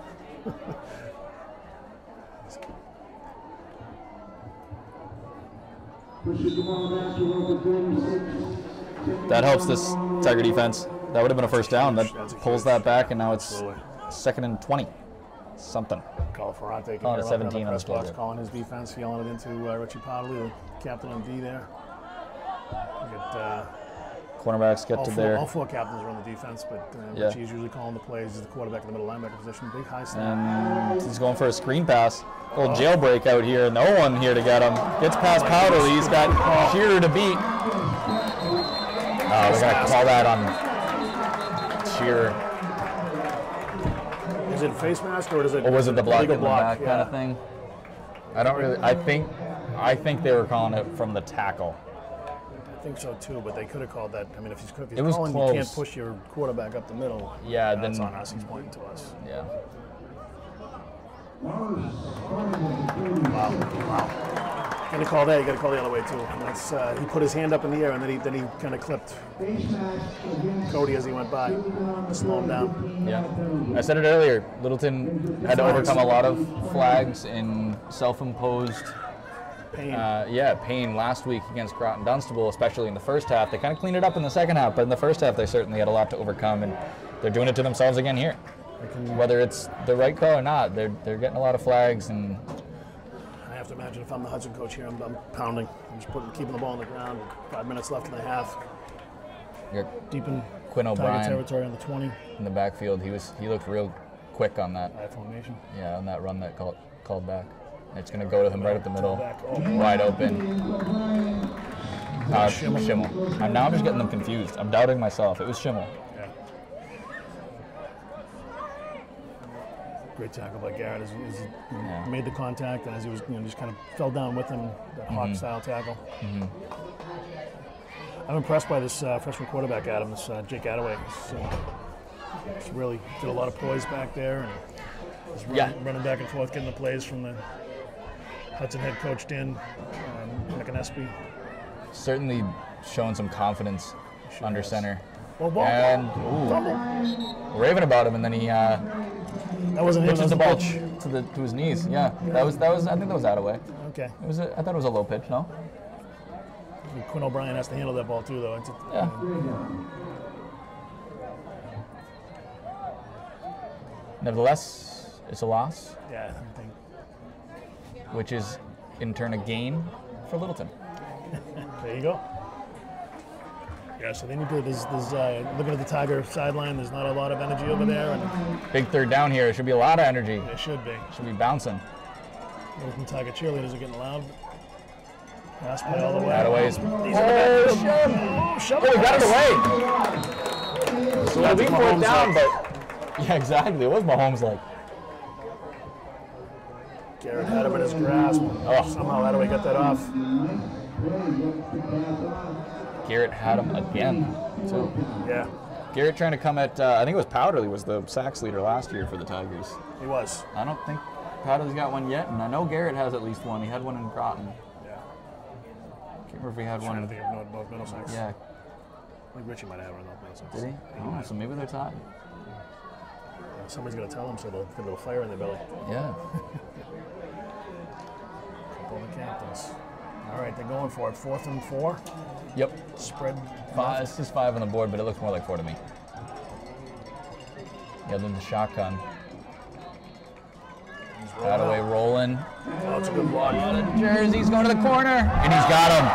That helps this Tiger defense. That would have been a first down. That pulls that back, and now it's 2nd and 20. Something. Call Ferrante. Calling it 17 on the box, calling his defense, yelling it into Richie Podley, the captain on D there. Cornerbacks get to there. All 4 captains are on the defense, but Richie's usually calling the plays. He's the quarterback in the middle linebacker position. Big high snap. And he's going for a screen pass. A little jailbreak out here. No one here to get him. Gets past Powderly. He's got Shearer to beat. We're going to call that on Shearer. Is it a face mask or is it? Or was it the block in the block back kind of thing? I don't really. I think they were calling it from the tackle. I think so too, but they could have called that. I mean, if he's it was calling, close. You can't push your quarterback up the middle. Yeah, that's then on us. He's pointing to us. Yeah. Wow. Got to call that. You got to call the other way too. That's he put his hand up in the air and then he kind of clipped Cody as he went by, slow him down. Yeah. I said it earlier. Littleton had to overcome a lot of flags in self-imposed pain last week against Groton Dunstable, especially in the first half. They kind of cleaned it up in the second half, but in the first half they certainly had a lot to overcome, and they're doing it to themselves again here. Whether it's the right call or not, they're getting a lot of flags. And I have to imagine if I'm the Hudson coach here, I'm pounding. I'm just keeping the ball on the ground. 5 minutes left in the half. You're Deep in Quinn Tiger O'Brien territory on the 20. in the backfield. He looked real quick on that. High formation. Yeah, on that run that called back. It's going to go to him right up the middle, wide open. Schimmel. Now I'm just getting them confused. I'm doubting myself. It was Schimmel. Yeah. Great tackle by Garrett as he made the contact, and as he was just kind of fell down with him, that Hawk-style tackle. Mm-hmm. I'm impressed by this freshman quarterback, Adam, this Jake Attaway. He's really did a lot of poise back there, and was running back and forth, getting the plays from the Hudson head coach Dan McInespy. Certainly showing some confidence under center. And raving about him, and then he that wasn't pitches the ball pitch. to his knees. Yeah, that was. I think that was Attaway. Okay. I thought it was a low pitch. No. Quinn O'Brien has to handle that ball too, though. Nevertheless, it's a loss, Yeah, I think. which is in turn a gain for Littleton. There you go. Yeah, so they need to. There's looking at the Tiger sideline. There's not a lot of energy over there, and Big third down here. It should be a lot of energy. it should be. Should be bouncing. Littleton Tiger cheerleaders are getting loud. Pass play all the way. That away is. Oh, shove Oh, he got it. it away. So That's we what fourth Mahomes down, like. but yeah, exactly. It was Mahomes like. Garrett had him in his grasp. Oh. Somehow Attaway got that off. Garrett had him again. So Yeah, Garrett trying to come at. I think it was Powderly was the sacks leader last year for the Tigers. he was. I don't think Powderly's got one yet, and I know Garrett has at least one. He had one in Groton. Yeah. Can't remember if he had I don't one. think of both Middlesex. Yeah, I think Richie might have one in Middlesex. did he? Oh, so maybe they're tied. Somebody's gonna tell him so they'll get a little fire in their belly. Yeah. Couple of the captains. All right, they're going for it. 4th and 4. Yep. Spread. Five. It's just 5 on the board, but it looks more like 4 to me. Yeah, then the shotgun. Attaway rolling. Oh, it's a good block. Oh, the jersey's going to the corner, and he's got him.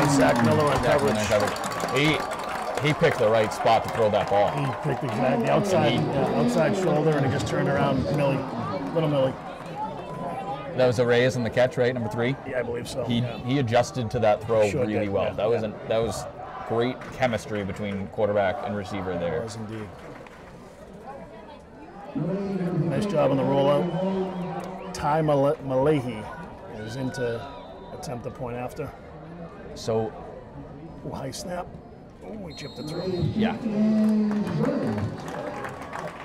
And Zach Miller on Coverage. coverage. He picked the right spot to throw that ball. He picked exactly outside shoulder, and he just turned around Millie, little Millie. That was a raise in the catch, right? Number 3. Yeah, I believe so. He adjusted to that throw Sure really did, well. yeah, That was great chemistry between quarterback and receiver It there. was indeed. Nice job on the rollout. Ty Malahi is in to attempt the point after. So, Oh, high snap. Oh, he chipped it through. yeah.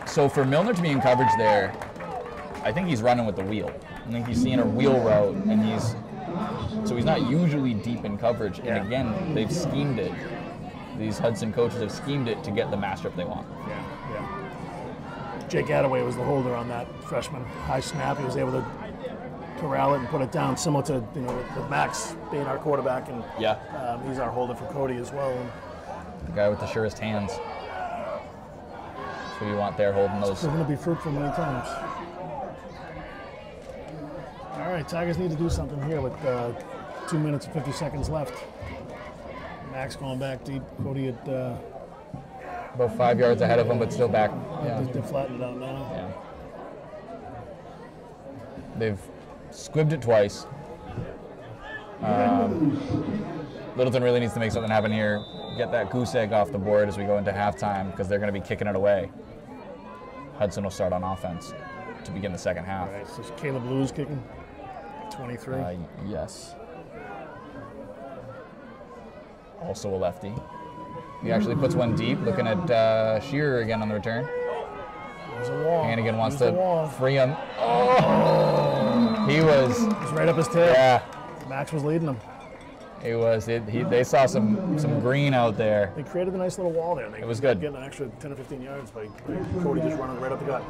So for Milner to be in coverage there, I think he's running with the wheel. I think he's seeing a wheel route, and he's not usually deep in coverage. And Yeah. again, they've schemed it. These Hudson coaches have schemed it to get the matchup they want. Yeah. Jake Attaway was the holder on that freshman high snap. He was able to corral it and put it down, similar to with Max being our quarterback, and Yeah. he's our holder for Cody as well. And The guy with the surest hands. That's who you want there holding those. they're going to be fruitful many times. All right, Tigers need to do something here with 2 minutes and 50 seconds left. Max going back deep. Cody at About 5 yards ahead of him, but still back. Yeah. they're flattened out now. Yeah. They've squibbed it twice. Littleton really needs to make something happen here. Get that goose egg off the board as we go into halftime, because they're going to be kicking it away. Hudson will start on offense to begin the second half. All right, so it's Caleb Lewis kicking. 23. Yes. Also a lefty. He actually puts one deep, looking at Shearer again on the return. There's a wall. Hannigan wants There's the wall. to free him. Oh! He was, It's right up his tail. yeah, Max was leading him. he was. They saw some green out there. They created a nice little wall there. It was good. Getting an extra 10 or 15 yards by Cody just running right up the gut.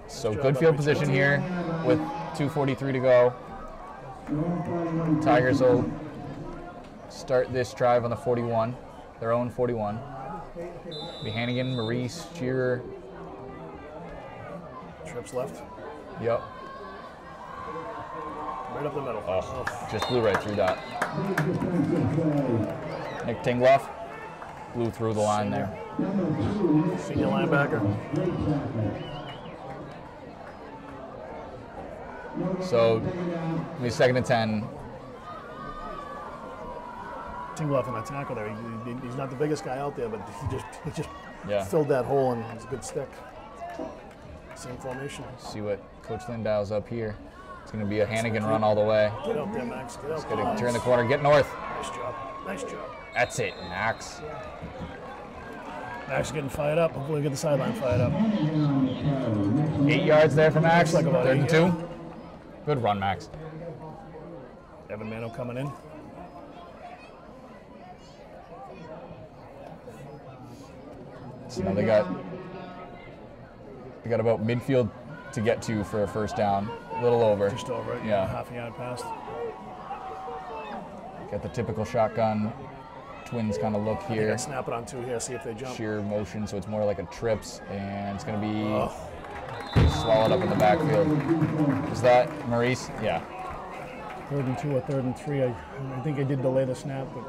So job good by field Richie. position here with 2:43 to go. Tigers will start this drive on the 41, their own 41. Be Hannigan, Maurice, Shearer. Trips left. Yep. Right up the middle. Oh, just blew right through that. Nick Tingloff blew through the line there. Senior linebacker. So, we 2nd and 10. Tingloff in that tackle there. He's not the biggest guy out there, but he just Yeah. filled that hole, and it's a good stick. Same formation. See what Coach Lynn dials up here. It's going to be a Hannigan run all the way. Get out there, Max. Get out. Going to turn the corner, get north. Nice job. Nice job. That's it, Max. Max is getting fired up. Hopefully, we get the sideline fired up. 8 yards there for Max. Looks like about 3rd and 8, 2. yeah. Good run, Max. Evan Mano coming in. So now they got about midfield to get to for a first down. A little over. Just over it. Yeah. Half a yard past. Got the typical shotgun Twins kind of look I here. snap it on 2 here, see if they jump. Sheer motion, so it's more like a trips, and it's going to be swallowed up in the backfield. Is that Maurice? Yeah. 3rd and 2 or 3rd and 3. I think I did delay the snap, but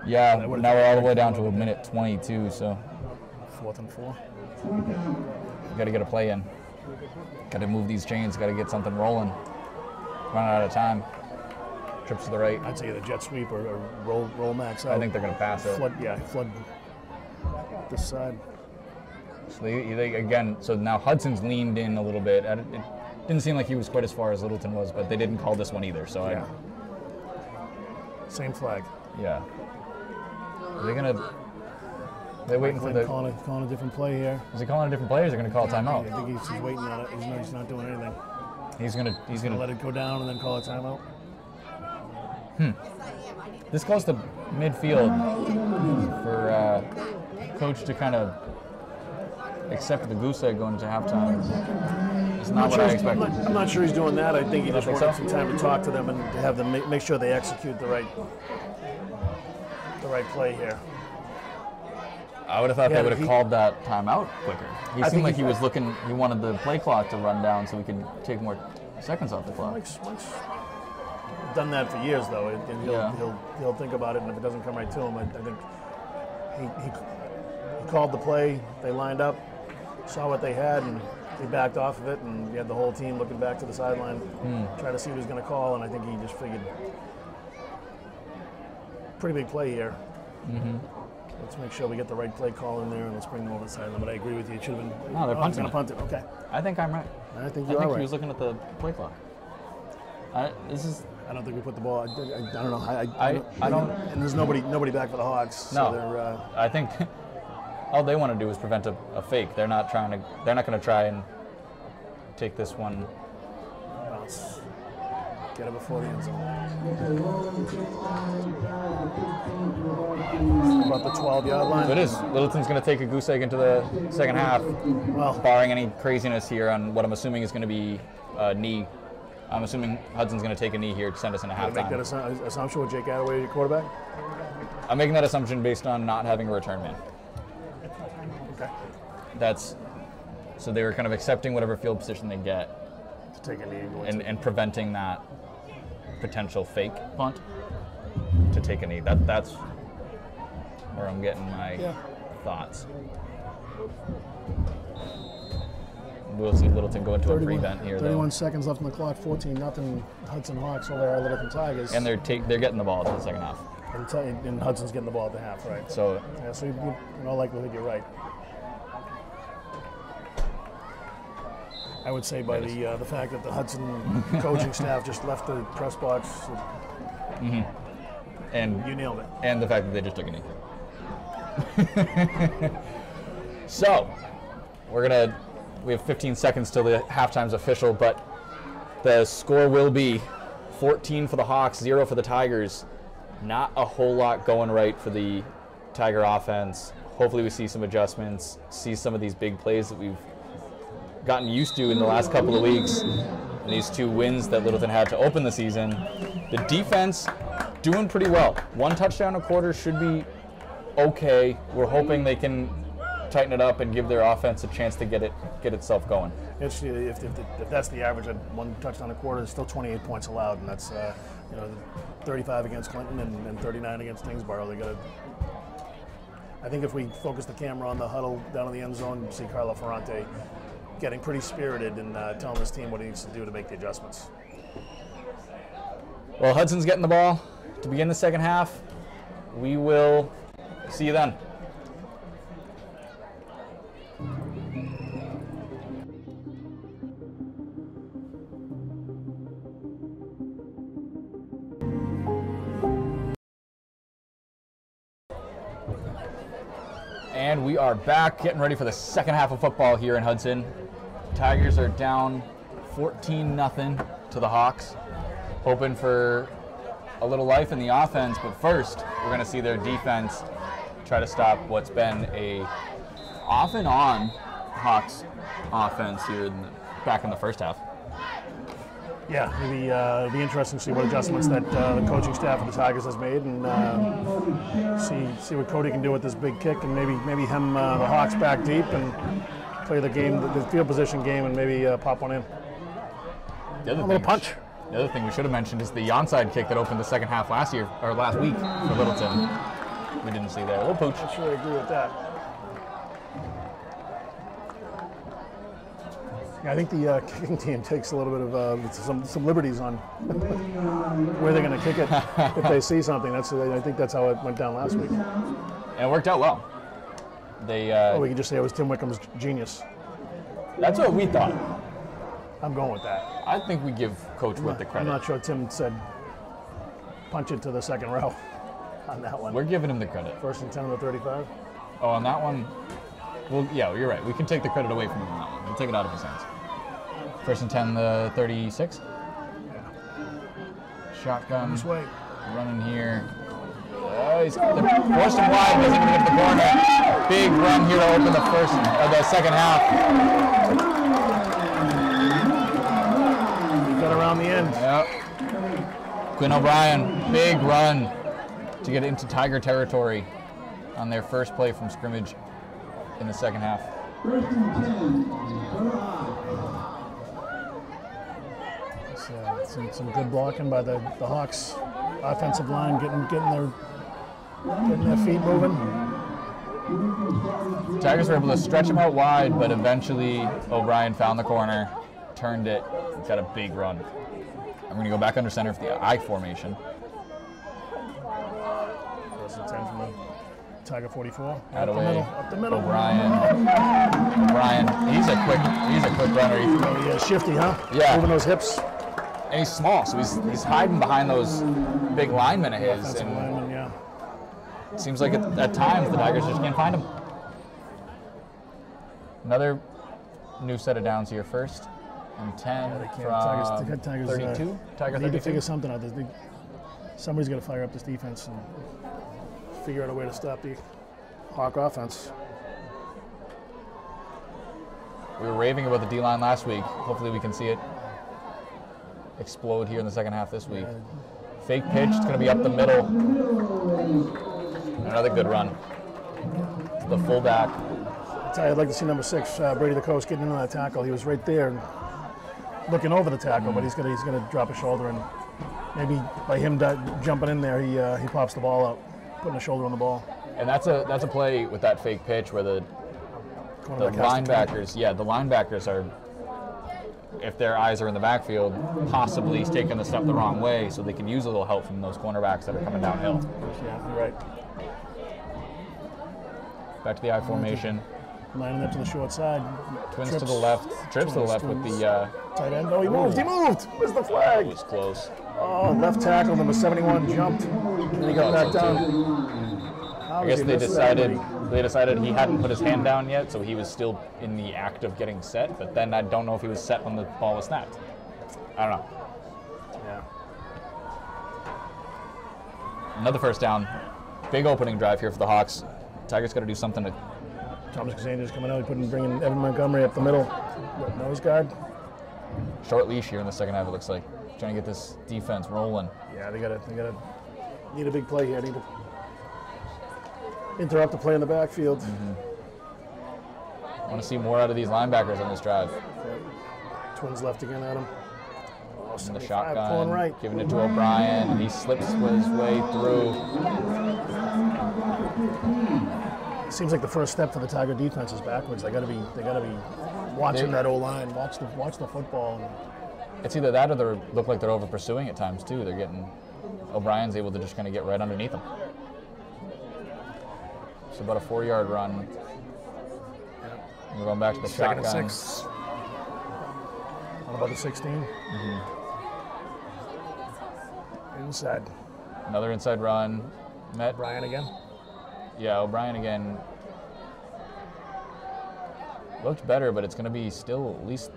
Yeah, now we're all the way down to a minute 22, so 4th and 4. you got to get a play in. Got to move these chains, got to get something rolling. Running out of time. Trips to the right. I'd say the jet sweep or roll max out. I think they're going to pass it. Flood this side. So they again, so now Hudson's leaned in a little bit. It didn't seem like he was quite as far as Littleton was, but they didn't call this one either. So Yeah. Same flag. yeah. Are they going to... They're waiting for the... Calling a different play here. Is he calling a different play, or is he going to call a timeout? I think he's waiting on it. He's not doing anything. He's gonna Let it go down and then call a timeout. This close to midfield for coach to kind of accept the goose egg going into halftime. It's not what I expected. I'm not sure he's doing that. I think he just think wanted so? some time to talk to them and to have them make sure they execute the right play here. I would have thought Yeah, they would have he- called that timeout quicker. He I seemed think like he- he was looking. He wanted the play clock to run down so we could take more seconds off the clock. Mike's done that for years, though, and Yeah. he'll think about it, and if it doesn't come right to him, I think he called the play. They lined up, saw what they had, and he backed off of it, and you had the whole team looking back to the sideline, trying to see what he was going to call, and I think he just figured, pretty big play here. Let's make sure we get the right play call in there, and let's bring them over the sideline. But I agree with you; it should have been. No, they're punting going to punt it. Okay, I think I'm right. I think I you think are he right. was looking at the play clock. This is I don't think we put the ball. I don't know. I don't. And there's nobody back for the Hawks. No. So they're, I think all they want to do is prevent a fake. They're not trying to. They're not going to try and take this one. bounce. Get it before the end zone. About the 12-yard line. So it is. Littleton's going to take a goose egg into the second half, Well, barring any craziness here on what I'm assuming is going to be a knee. I'm assuming Hudson's going to take a knee here to send us into make that halftime. assumption with Jake Attaway, your quarterback. I'm making that assumption based on not having a return man. Okay. That's so they were kind of accepting whatever field position they get To take a knee and go into and preventing that potential fake punt to take a knee. That's where I'm getting my thoughts. We'll see Littleton go into a prevent here, 31 though. seconds left on the clock. 14-0 Hudson Hawks over our Littleton Tigers. And they're getting the ball to the second half. And Hudson's getting the ball at the half, right? So Yeah, so in all likelihood, you're right. I would say by the fact that the Hudson coaching staff just left the press box, and you nailed it. and the fact that they just took a knee. So we have 15 seconds till the halftime's official, but the score will be 14 for the Hawks, 0 for the Tigers. Not a whole lot going right for the Tiger offense. Hopefully we see some adjustments, see some of these big plays that we've gotten used to in the last couple of weeks. And these 2 wins that Littleton had to open the season. The defense doing pretty well. 1 touchdown a quarter should be okay. We're hoping they can tighten it up and give their offense a chance to get itself going. If that's the average at 1 touchdown a quarter, it's still 28 points allowed, and that's 35 against Clinton and 39 against Tingsboro. They got to. I think if we focus the camera on the huddle down in the end zone, you see Carlo Ferrante getting pretty spirited and telling his team what he needs to do to make the adjustments. Well, Hudson's getting the ball to begin the second half. We will see you then. And we are back, getting ready for the second half of football here in Hudson. Tigers are down 14-0 to the Hawks, hoping for a little life in the offense, but first we're going to see their defense try to stop what's been a off and on Hawks offense here back in the first half. Yeah, it'll be interesting to see what adjustments that the coaching staff of the Tigers has made, and see what Cody can do with this big kick, and maybe hem the Hawks back deep and play the game, the field position game, and maybe pop one in. The other A little punch. The other thing we should have mentioned is the onside kick that opened the second half last week for Littleton. We didn't see there. A little pooch. I'm sure I agree with that. Yeah, I think the kicking team takes a little bit of some liberties on where they're going to kick it if they see something. I think that's how it went down last week. And it worked out well. We can just say it was Tim Wickham's genius. That's what we thought. I'm going with that. I think we give Coach Witt the credit. I'm not sure Tim said punch it to the second row on that one. We're giving him the credit. 1st and 10 on the 35. Oh, on that one, well, yeah, you're right. We can take the credit away from him on that one. We'll take it out of his hands. 1st and 10, the 36. Shotgun. This way. Running here. He's forced him wide. Doesn't even get the corner. Big run here to open the second half. Got around the end. Yep. Quinn O'Brien, big run to get into Tiger territory on their first play from scrimmage in the second half. Some good blocking by the Hawks offensive line, getting their feet moving. Tigers were able to stretch him out wide, but eventually O'Brien found the corner, turned it, got a big run. I'm going to go back under center for the I formation. 1st and 10 from the Tiger 44. Up the middle. O'Brien, he's a quick runner. He is shifty, huh? Yeah. Moving those hips. And he's small, so he's hiding behind those big linemen of his. Offensive And lineman, yeah. it seems like at times the Tigers just can't find him. Another new set of downs here. 1st and 10 from Tigers 32. Tiger need to 32. figure something out. Somebody's got to fire up this defense and figure out a way to stop the Hawk offense. We were raving about the D-line last week. Hopefully we can see it explode here in the second half this week. Fake pitch, it's going to be up the middle. Another good run. The fullback. I'd like to see number 6, Brady the Coast, getting into that tackle. He was right there looking over the tackle, but he's going to drop his shoulder, and maybe by him jumping in there, he pops the ball out, putting a shoulder on the ball. And that's a play with that fake pitch where the linebackers are, if their eyes are in the backfield, possibly taking the step the wrong way, so they can use a little help from those cornerbacks that are coming downhill. Yeah, you're right. Back to the I formation. Lining up to the short side. Twins to the left. Trips to the left with the tight end. Oh, he moved. Where's the flag? It was close. Oh, left tackle, number 71, jumped. And he got back down. I guess they decided he hadn't put his hand down yet, so he was still in the act of getting set, but then I don't know if he was set when the ball was snapped. I don't know. Yeah. Another 1st down. Big opening drive here for the Hawks. Tigers got to do something to... Thomas Cassanders coming out, bringing Evan Montgomery up the middle. Nose guard. Short leash here in the second half, it looks like. Trying to get this defense rolling. Yeah, they gotta need a big play here. Need to interrupt the play in the backfield. I want to see more out of these linebackers on this drive. Twins left again at him. Oh, In the 75, shotgun, pulling right. giving it to O'Brien, and he slips his way through. Seems like the first step for the Tiger defense is backwards. They gotta be watching that O-line, watch the football. It's either that or they look like they're over pursuing at times too. They're getting O'Brien's able to just kind of get right underneath them. It's about a 4-yard run. We're going back to the Second shotgun. and 6. On about the 16. Inside. Another inside run. Met Brian again. Yeah, O'Brien again. Looked better, but it's going to be still at least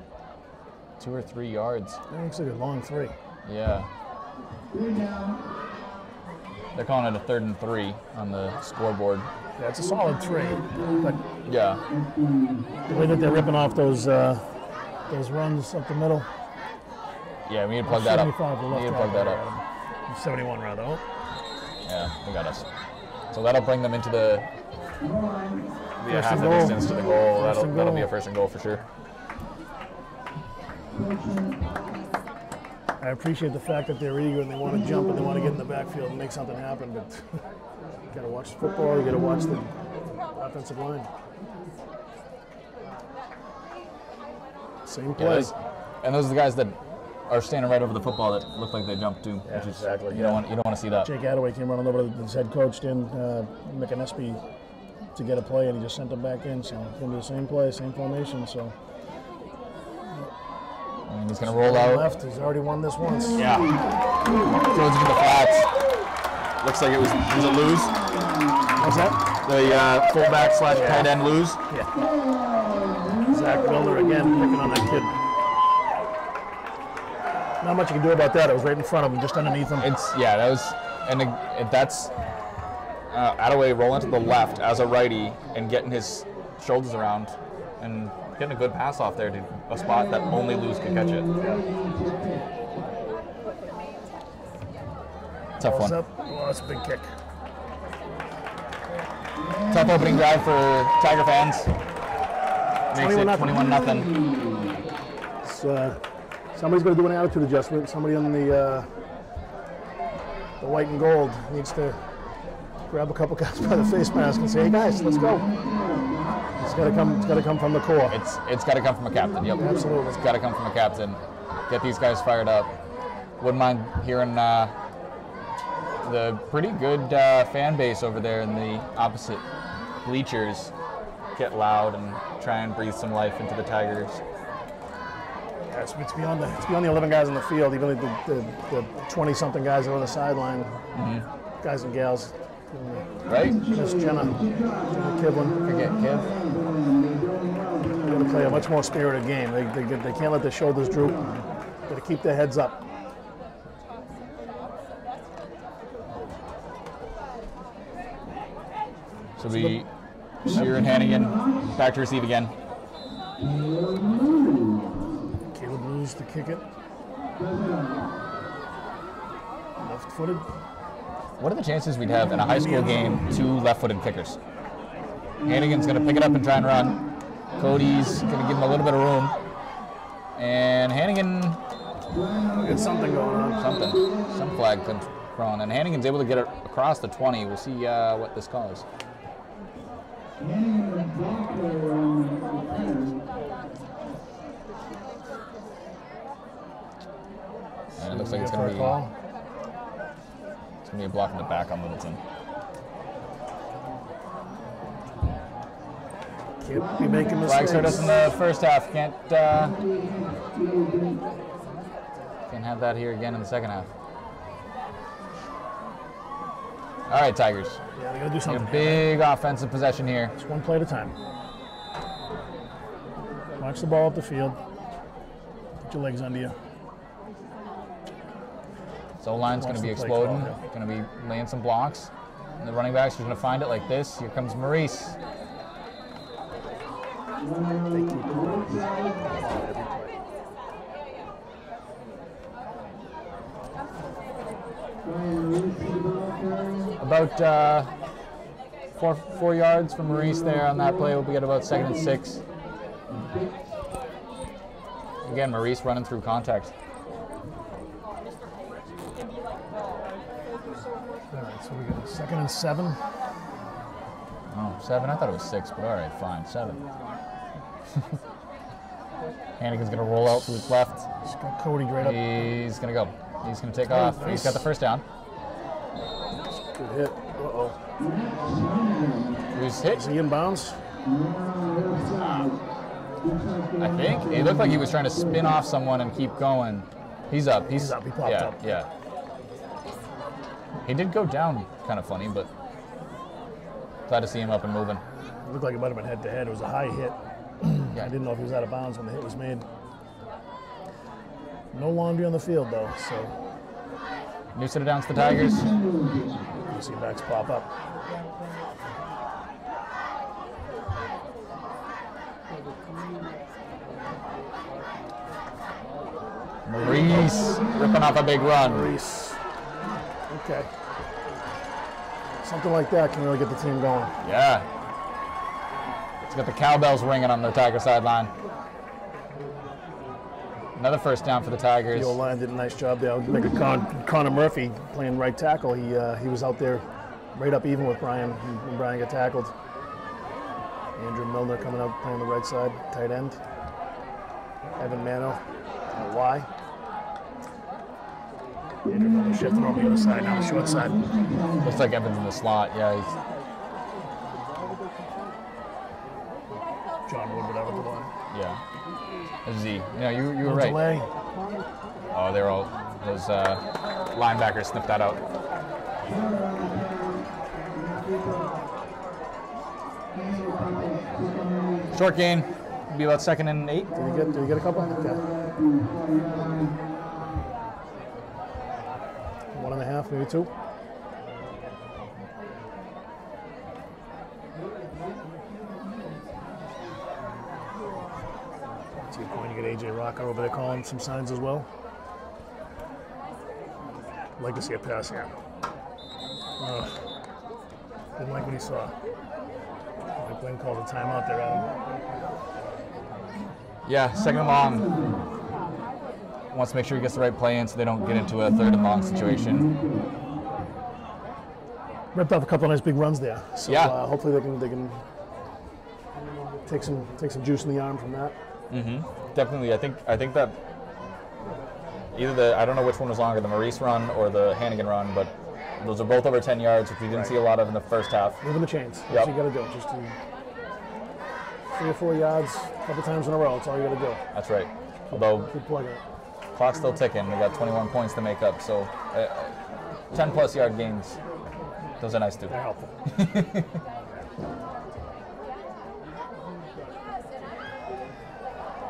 2 or 3 yards. That looks like a long 3. Yeah. They're calling it a 3rd and 3 on the scoreboard. Yeah, it's a solid 3. But Yeah. the way that they're ripping off those runs up the middle, Yeah, we need to plug that up. 75, the We left need to plug that tackle, up. 71 rather. Oh, Yeah, they got us. So that'll bring them into the First half and the goal. distance to the goal. First and That'll goal. be a first and goal for sure. I appreciate the fact that they're eager and they want to jump and they want to get in the backfield and make something happen, but you got to watch football, you got to watch the offensive line. Same play. And those are the guys that are standing right over the football that look like they jumped too. Yeah, which is, exactly, You don't want to see that. Jake Attaway came running over to his head coach, McAnespie, to get a play, and he just sent him back in. So going to do the same play, same formation. So And he's going to roll out. left. He's already won this once. Yeah. Throws it to the flats. Looks like it was a lose. What's that? The fullback / tight end lose. Yeah. Zach Miller again picking on that kid. Not much you can do about that. It was right in front of him, just underneath him. That was, and that's Attaway rolling to the left as a righty and getting his shoulders around and getting a good pass off there to a spot that only Luz could catch it. Tough Ball's one. up. Oh, that's a big kick. Tough opening drive for Tiger fans. Makes it 21-0. 21-0. Somebody's going to do an attitude adjustment. Somebody on the white and gold needs to grab a couple guys by the face mask and say, "Hey guys, let's go." It's got to come. It's got to come from the core. It's got to come from a captain. Yep. Absolutely. It's got to come from a captain. Get these guys fired up. Wouldn't mind hearing the pretty good fan base over there in the opposite bleachers get loud and try and breathe some life into the Tigers. Yeah, it's beyond the 11 guys on the field. Even the 20-something guys that are on the sideline, guys and gals. Right? Miss Jenna Kivlin. Forget Kiv. They're going to play a much more spirited game. They can't let their shoulders droop. Got to keep their heads up. So Shear and Hannigan back to receive again. Caleb Luz to kick it. Left-footed. What are the chances we'd have in a high school game 2 left-footed kickers? Hannigan's going to pick it up and try and run. Cody's going to give him a little bit of room. And Hannigan, Got something going on. some flag comes thrown. And Hannigan's able to get it across the 20. We'll see what this calls. And it looks like it's going to be a block in the back on Littleton. Can't be making mistakes. Flags hurt us in the first half. Can't have that here again in the second half. All right, Tigers. Yeah, they got to do A something. big offensive possession here. It's one play at a time. Watch the ball up the field. Put your legs under you. So line's going to be Watch the play exploding. call, yeah. Going to be laying some blocks. And the running backs are going to find it like this. Here comes Maurice. They keep it. About 4 yards from Maurice there on that play. We'll be at about 2nd and 6. Again, Maurice running through contact. All right, so we got 2nd and 7. Oh, 7? I thought it was 6, but all right, fine, 7. Hannigan's going to roll out to his left. Just got Cody right up. He's going to go. He's going to take off. Nice. He's got the first down. Good hit. Uh-oh. Who's hit? Is he in bounds? I think. He looked like he was trying to spin off someone and keep going. He's up. He's up. He popped yeah, up. Yeah. He did go down kind of funny, but glad to see him up and moving. It looked like it might have been head-to-head. It was a high hit. I didn't know if he was out of bounds when the hit was made. No laundry on the field, though, so New set of downs to the Tigers. you see backs pop up. Maurice ripping off a big run. Maurice. Okay. Something like that can really get the team going. Yeah. It's got the cowbells ringing on the Tiger sideline. Another first down for the Tigers. The O-line did a nice job there. Connor Murphy playing right tackle. He was out there right up even with Brian when Brian got tackled. Andrew Milner coming out playing the right side, tight end. Evan Mano, Y. Andrew Milner shifting on the other side, now the short side. Looks like Evan's in the slot. Yeah, he's John Wood, whatever the line. yeah. Z. Yeah, you were right. Delay. Oh, they're all those linebackers sniffed that out. Short gain. Be about 2nd and 8. Did he get a couple? Okay. 1.5, maybe 2. That's a good point. You get AJ Rocker over there calling some signs as well. I'd like to see a pass here. Didn't like what he saw. Mike Wynn called a timeout there, Adam. Yeah, 2nd and long. Wants to make sure he gets the right play in so they don't get into a 3rd and long situation. Ripped off a couple of nice big runs there. So Yeah. Hopefully they can take some juice in the arm from that. Definitely, I think that either I don't know which one was longer, the Maurice run or the Hannigan run, but those are both over 10 yards, which we didn't see a lot of in the first half. Moving the chains. That's Yep. what you got to do. Just 3 or 4 yards, a couple times in a row. That's all you got to do. That's right. Although Keep plugging it. clock's still ticking, we got 21 points to make up, so 10+ yard gains, those are nice too. They're helpful.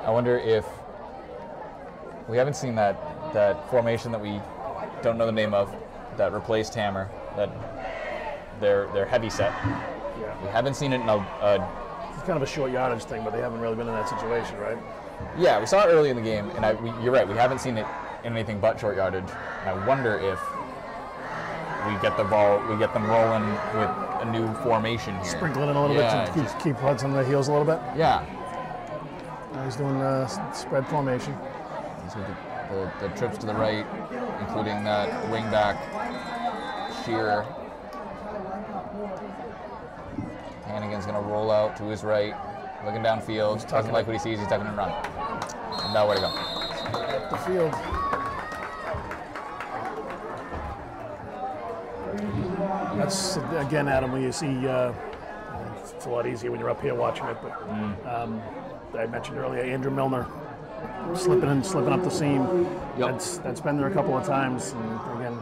I wonder if we haven't seen that formation that we don't know the name of that replaced Hammer, that their heavy set. Yeah. We haven't seen it in a It's kind of a short yardage thing, but they haven't really been in that situation, right? yeah, we saw it early in the game, and you're right, we haven't seen it in anything but short yardage. And I wonder if we get them rolling with a new formation here. Sprinkling in a little Yeah, bit to keep Hudson on the heels a little bit. Yeah. Now he's doing spread formation. So the trips to the right, including that wing back, Shearer. Hannigan's going to roll out to his right, looking downfield, doesn't like what he sees, he's tucking and run. And now where to go? Up the field. That's, again, Adam, when you see, it's a lot easier when you're up here watching it, but I mentioned earlier, Andrew Milner slipping up the seam. Yep. That's been there a couple of times, and again,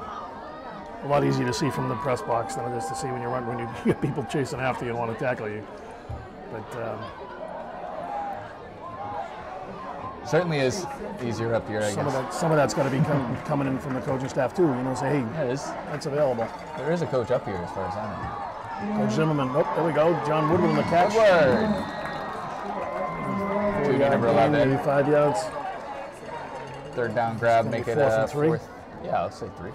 a lot easier to see from the press box than it is to see when you get people chasing after you and want to tackle you. But Certainly is easier up here, I guess. some of that's got to be coming in from the coaching staff too. Say, hey, Yeah, it is. that's available. There is a coach up here, as far as I know. Coach Zimmerman. Oh, there we go. John Woodward on the catch. Woodward. 2 never allowed Maybe in. 5 yards. 3rd down grab, make it 4th and 3. 4th. Yeah, let's say 3.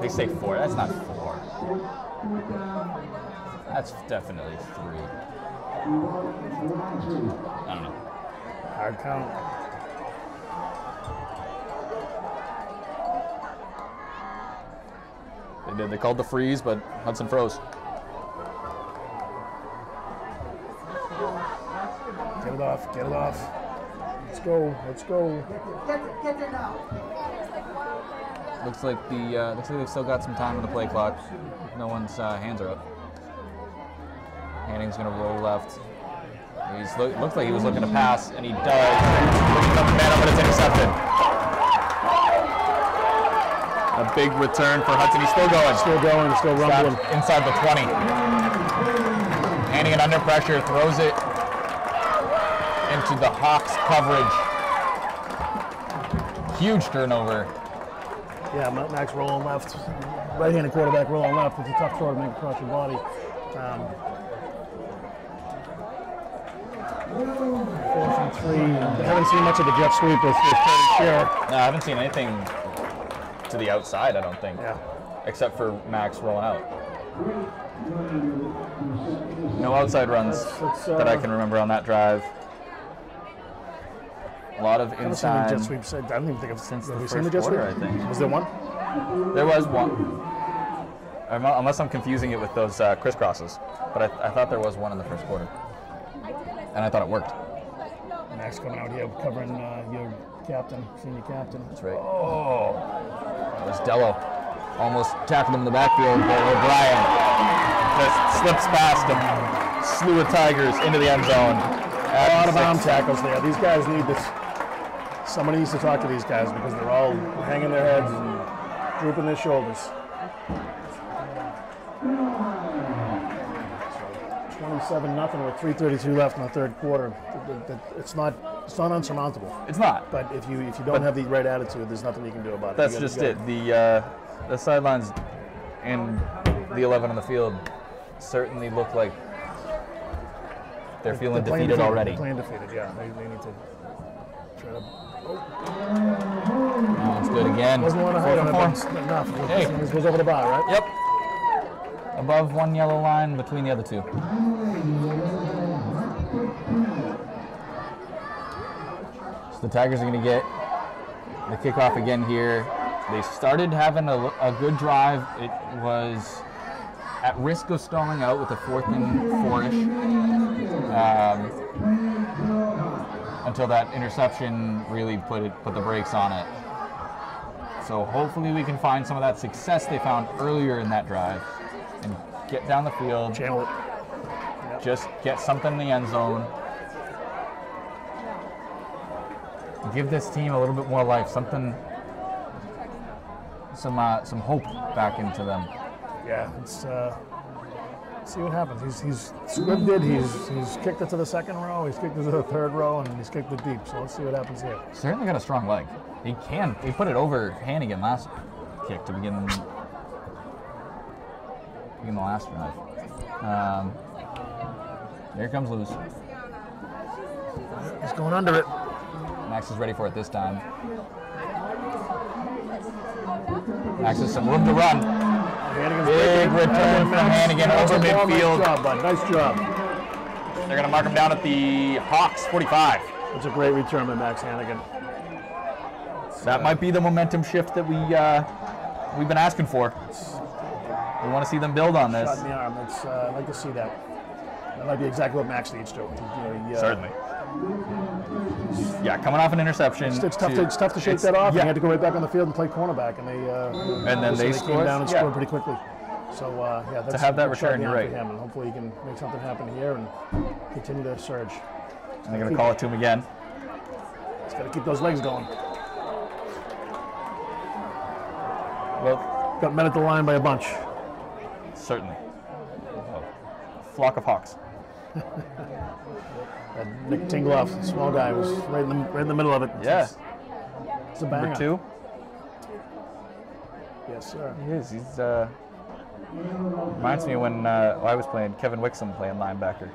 They say 4. That's not 4. That's definitely 3. I don't know. Hard count. They called the freeze, but Hudson froze. Get it off. Get it off. Let's go. Let's go. Get there now. Looks like they've still got some time on the play clock. No one's hands are up. Hanning's gonna roll left. Looks like he was looking to pass, and he does. Pushing up the man, but it's intercepted. A big return for Hudson. He's still going. Still going. Still rumbling. Stopped inside the 20. Hannigan under pressure, throws it into the Hawks coverage. Huge turnover. Yeah, Max rolling left. Right-handed quarterback rolling left. It's a tough throw to make across your body. 4th and 3. I haven't seen much of the jet sweep with Cody Shearer. No, I haven't seen anything to the outside, I don't think. Yeah. Except for Max rolling out. No outside runs that I can remember on that drive. A lot of I haven't inside. seen the jet sweeps. I don't even think I've Since have the we seen the first jet sweep. quarter, I think. Was there one? There was one. Unless I'm confusing it with those crisscrosses. But I thought there was one in the first quarter. And I thought it worked. Max coming out here covering your captain, senior captain. That's right. Oh, that was Dello. Almost tackled him in the backfield, but O'Brien just slips past him. Slew of Tigers into the end zone. A lot of arm tackles there. These guys need this. Somebody needs to talk to these guys because they're all hanging their heads and drooping their shoulders. 27-0 with 3:32 left in the third quarter. It's not unsurmountable. It's not. But if you don't have the right attitude, there's nothing you can do about it. That's just it. The sidelines and the 11 on the field certainly look like they're feeling defeated already. They're playing defeated, yeah. They need to try to. That's good again. Doesn't want to hide on it, but it's enough. Hey. It goes over the bar, right? Yep. Above one yellow line, between the other two. So the Tigers are going to get the kickoff again here. They started having a good drive. It was at risk of stalling out with a 4th and 4-ish until that interception really put the brakes on it. So hopefully we can find some of that success they found earlier in that drive and get down the field. Channel it. Yep. Just get something in the end zone. Give this team a little bit more life, some hope back into them. Yeah, it's see what happens. He's scripted. He's kicked it to the second row. He's kicked it to the third row, and he's kicked it deep. So let's see what happens here. Certainly got a strong leg. He put it over Hannigan last kick to begin the last drive. Here comes Lewis. He's going under it. Max is ready for it this time. Max has some room to run. Big return from Hannigan over midfield. Nice job, bud. Nice job. They're going to mark him down at the Hawks 45. It's a great return by Max Hannigan. That might be the momentum shift that we've been asking for. We want to see them build on this. Shot in the arm. I'd like to see that. That might be exactly what Max needs to. Certainly. Yeah, coming off an interception. It's tough to shake that off. Yeah. He had to go right back on the field and play cornerback, and they scored. Came down and scored pretty quickly. So that's to have that return, you're right. For him, and hopefully he can make something happen here and continue to surge. And they're going to call it to him again. He's got to keep those legs going. Well, got men at the line by a bunch. Certainly. Flock of Hawks. Nick Tingloff, small guy, was right in the middle of it. Yeah. It's a banger. Number 2. Yes, sir. He is. He's reminds me of when I was playing Kevin Wixom playing linebacker.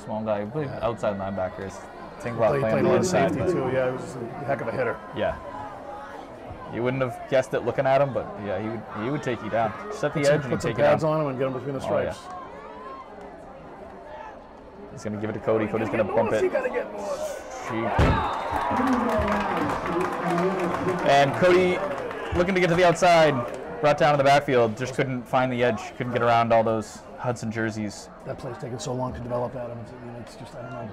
Small guy, outside linebackers. Tingloff playing the inside. Safety too. Yeah, he was a heck of a hitter. Yeah. You wouldn't have guessed it looking at him, but yeah, he would take you down. Just at the edge and he'd take you down. Put some pads on him and get him between the stripes. Oh, yeah. He's going to give it to Cody. Cody's going to bump it. And Cody, looking to get to the outside, brought down to the backfield, just couldn't find the edge, couldn't get around all those Hudson jerseys. That play's taken so long to develop, Adam. It's just, I don't know.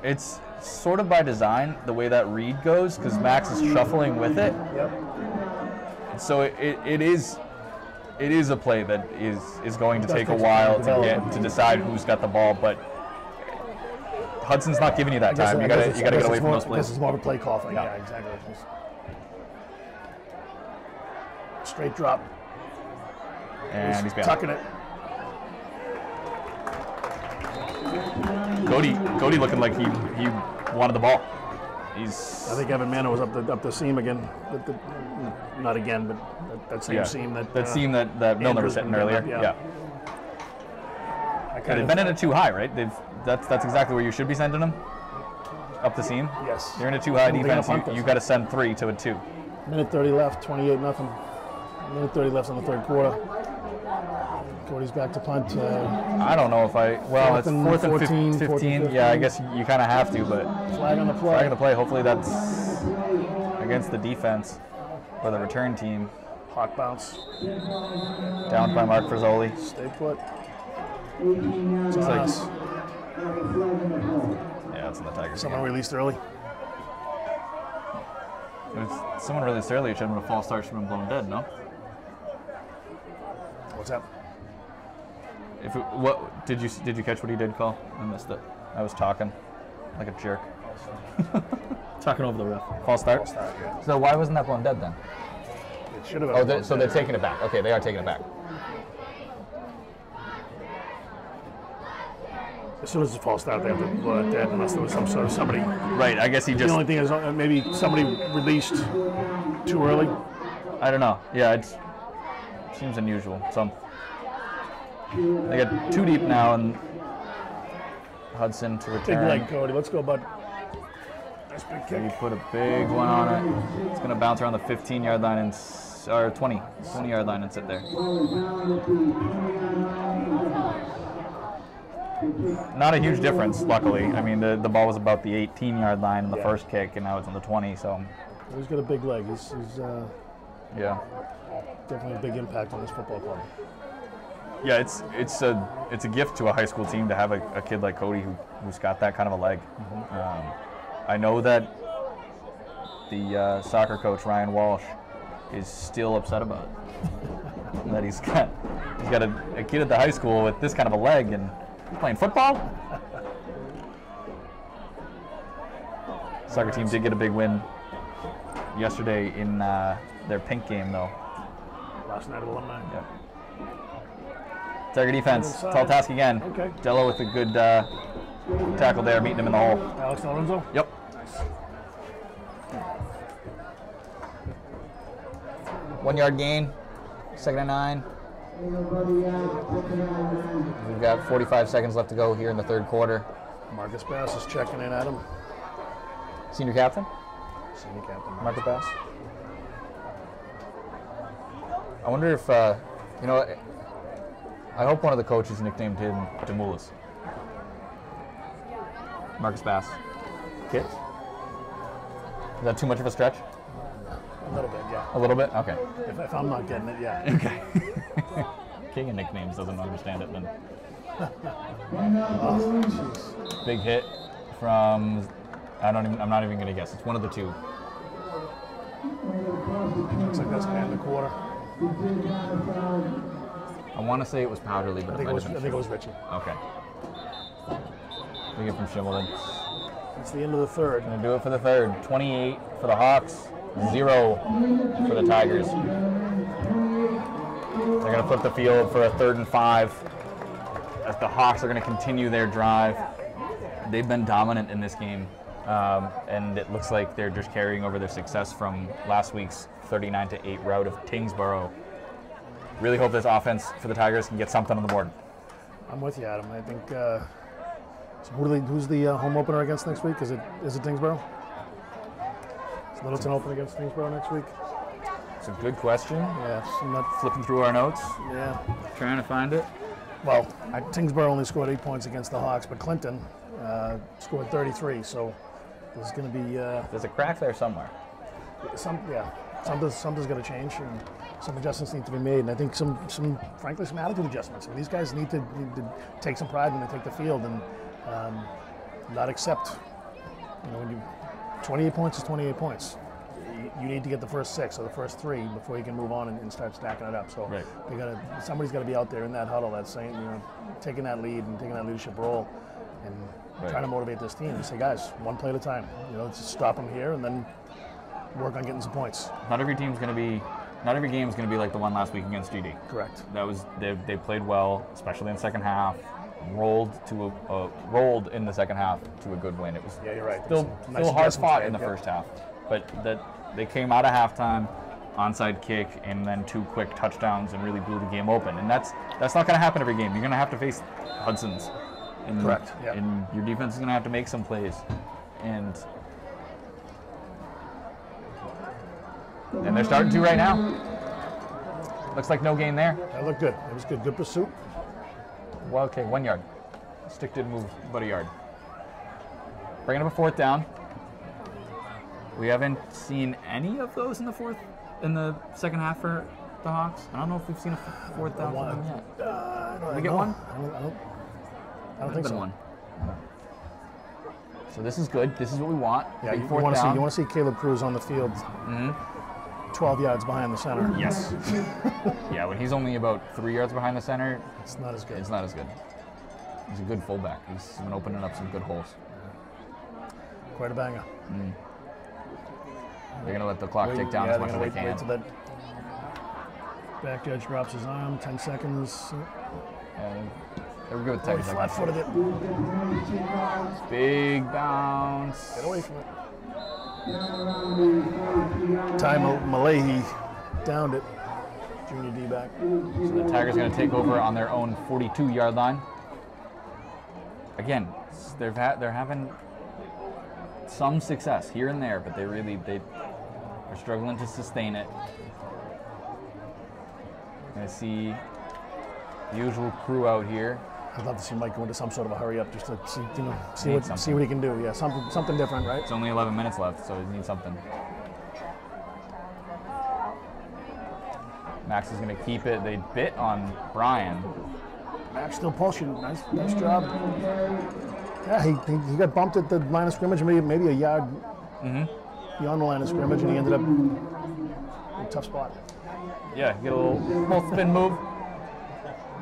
It's sort of by design, the way that read goes, because Max is shuffling with it. Yep. So it is a play that is going to take a while to decide who's got the ball, but Hudson's not giving you that time. You got to get away from those plays. I guess it's more of a play call thing. Yeah, exactly. Straight drop. And he's tucking it. Cody looking like he wanted the ball. I think Evan Mano was up the seam again. Not again, but that same seam that seam that Milner was hitting earlier. Yeah. They've been in it too high, right? that's exactly where you should be sending them. Up the seam. Yes. You're in a too high They're defense. gonna punt You us. got to send 3 to a 2. Minute 30 left, 28-0. Minute 30 left in the third quarter. Cody's back to punt. I don't know if well, it's Fourth and 4th 14, and 15. fourth and 15. Yeah, I guess you kind of have to, but Flag on the play. flag on the play. Hopefully that's against the defense or the return team. Hot bounce. Down by Mark Frizzoli. Stay put. Looks It's on like, us. yeah, it's in the Tigers. Someone Game. released early. If someone released early, it should have been a false start. Should have been blown dead. No. What's that? What did you catch? What he did call? I missed it. I was talking like a jerk. Talking over the ref. False start. False start, yeah. So why wasn't that blown dead then? It should have been. So they're taking it back. Okay, they are taking it back. As soon as it's a false start, they have to blow it dead unless there was some sort of somebody. Right. I guess he The just. only thing is maybe somebody released too early. I don't know. Yeah, it seems unusual. So they got 2 deep now, and Hudson to Big return. leg, Cody. Let's go, bud. Nice big So you kick. put a big one on it. It's going to bounce around the 15-yard line or 20-yard line and sit there. Not a huge difference, luckily. I mean, the ball was about the 18-yard line in the first kick, and now it's on the 20. So He's got a big leg. He's yeah, definitely a big impact on this football club. yeah. It's a gift to a high school team to have a kid like Cody who's got that kind of a leg. I know that the soccer coach Ryan Walsh is still upset about it. That he's got a kid at the high school with this kind of a leg and playing football. Soccer team did get a big win yesterday in their pink game, though. Last night at alumni. Yeah. Tiger defense, Inside. tall task again. Okay. Jello with a good tackle there, meeting him in the hole. Alex Lorenzo. Yep. 1 yard gain, 2nd and 9. We've got 45 seconds left to go here in the third quarter. Marcus Bass is checking in at him. Senior captain, Senior captain. Marcus Bass. I wonder if, I hope one of the coaches nicknamed him Demoulas. Marcus Bass. Kit? Is that too much of a stretch? A little bit, yeah. A little bit? Okay. If I'm not getting it, yeah. Okay. King of nicknames doesn't understand it then. Oh, jeez. Big hit from, I'm not even gonna guess. It's one of the two. Looks like that's going to end the quarter. I want to say it was Powderly, but I think might it was, have I been think it was Schimmelden. Richie. Okay. Big hit from Schimmelden. It's the end of the third. Gonna do it for the third. 28 for the Hawks, 0 for the Tigers. They're gonna flip the field for a 3rd and 5. As the Hawks are gonna continue their drive. They've been dominant in this game, and it looks like they're just carrying over their success from last week's 39-8 rout of Tingsboro. Really hope this offense for the Tigers can get something on the board. I'm with you, Adam. I think. So who's the home opener against next week? Is it Dingsboro? Is Littleton open against Dingsboro next week? It's a good question. Yeah, I'm not. Flipping through our notes, Yeah. trying to find it. Well, Tingsboro only scored 8 points against the Hawks, but Clinton scored 33. So there's going to be There's a crack there somewhere. something's going to change, and some adjustments need to be made. And I think frankly, some attitude adjustments. I mean, these guys need to take some pride when they take the field and not accept. When 28 points is 28 points. You need to get the first 6 or the first 3 before you can move on and start stacking it up. So Right. somebody's got to be out there in that huddle that's saying, taking that lead and taking that leadership role and Right. trying to motivate this team. You say, guys, one play at a time. Let's just stop them here and then work on getting some points. Not every game's going to be like the one last week against GD. Correct. That was they played well, especially in the second half. Rolled in the second half to a good win. It was Yeah, you're right. still There's some nice hard adjustments fought made, in the yeah. first half, but that they came out of halftime, onside kick, and then 2 quick touchdowns and really blew the game open. And that's not going to happen every game. You're going to have to face Hudson's, And, Correct, yeah. And your defense is going to have to make some plays. And they're starting to right now. Looks like no gain there. That looked good. It was good. Good pursuit. Well, okay, 1 yard. Stick didn't move about a yard. Bringing up a 4th down. We haven't seen any of those in the second half for the Hawks. I don't know if we've seen a 4th down for them yet. Did we get one? I don't think so. One. So this is good. This is what we want. Yeah, Big you 4th want down. to see Caleb Cruz on the field. 12 yards behind the center. Yes. Yeah, when he's only about 3 yards behind the center, It's not as good. it's not as good. He's a good fullback. He's been opening up some good holes. Quite a banger. They're going to let the clock tick down as much as they can. Wait till that back judge drops his arm. 10 seconds. And they were good with Oh, he technical. flat-footed it. Big bounce. Get away from it. Ty Malahi downed it. Junior D-back. So the Tigers going to take over on their own 42-yard line. Again, they're having some success here and there, but they're struggling to sustain it. I see the usual crew out here. I'd love to see Mike go into some sort of a hurry up just to see Need what he can do. Yeah, something different, right? It's only 11 minutes left, so he needs something. Max is going to keep it. They bit on Brian. Max still pushing. Nice job. Yeah, he got bumped at the line of scrimmage, maybe a yard beyond the line of scrimmage, and he ended up in a tough spot. Yeah, get a little spin move. A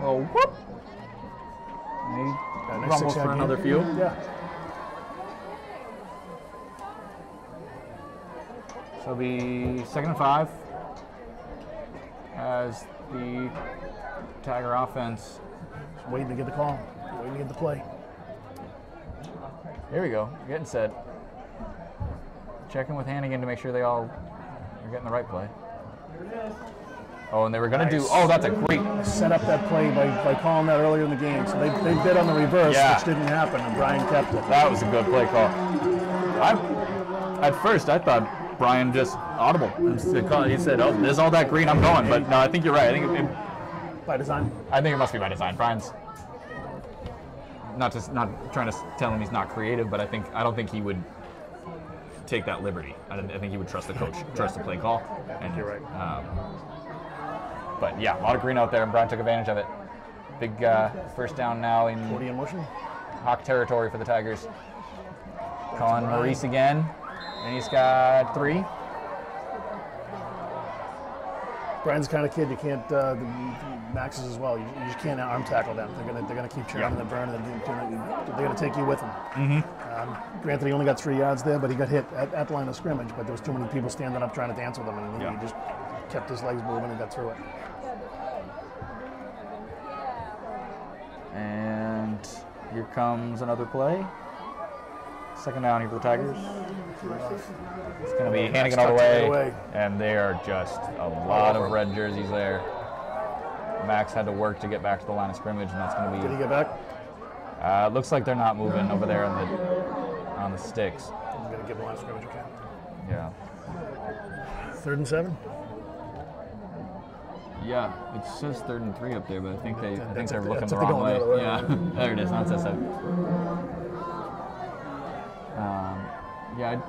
little whoop. And he Nice rumbles six-yard for gain. another few. Yeah. So it'll be 2nd and 5 as the Tiger offense. Just waiting to get the call. Waiting to get the play. Here we go, getting set. Checking with Hannigan to make sure they all are getting the right play. Oh, and they were going to do, oh, that's a great. Set up that play by calling that earlier in the game. So they bid on the reverse, which didn't happen, and Brian kept it. That was a good play call. At first, I thought Brian just audible. He said, oh, there's all that green, I'm going. But no, I think you're right. I think By design. it must be by design. Brian's not trying to tell him he's not creative, but I don't think he would take that liberty. I think he would trust the coach, trust the play call. And you're right. But yeah, a lot of green out there, and Brian took advantage of it. Big first down now in 40 in motion. Hawk territory for the Tigers. Calling Maurice again, and he's got 3. Brian's the kind of kid you can't. The Maxes as well. You just can't arm tackle them. They're gonna keep churning and burning. They're gonna take you with them. Granted, he only got 3 yards there, but he got hit at the line of scrimmage. But there was too many people standing up trying to dance with him, and he just kept his legs moving and got through it. And here comes another play. 2nd down here for the Tigers. It's going to be Hannigan all the way, and they are just a lot of red jerseys there. Max had to work to get back to the line of scrimmage, and that's going to be. Did he get back? Looks like they're not moving over there on the sticks. I'm gonna give him line of scrimmage. Okay. Yeah. 3rd and 7. Yeah, it says 3rd and 3 up there, but I think they're looking that's the if they're wrong way. going the other way. Yeah, there it is. Now it says 7. Yeah,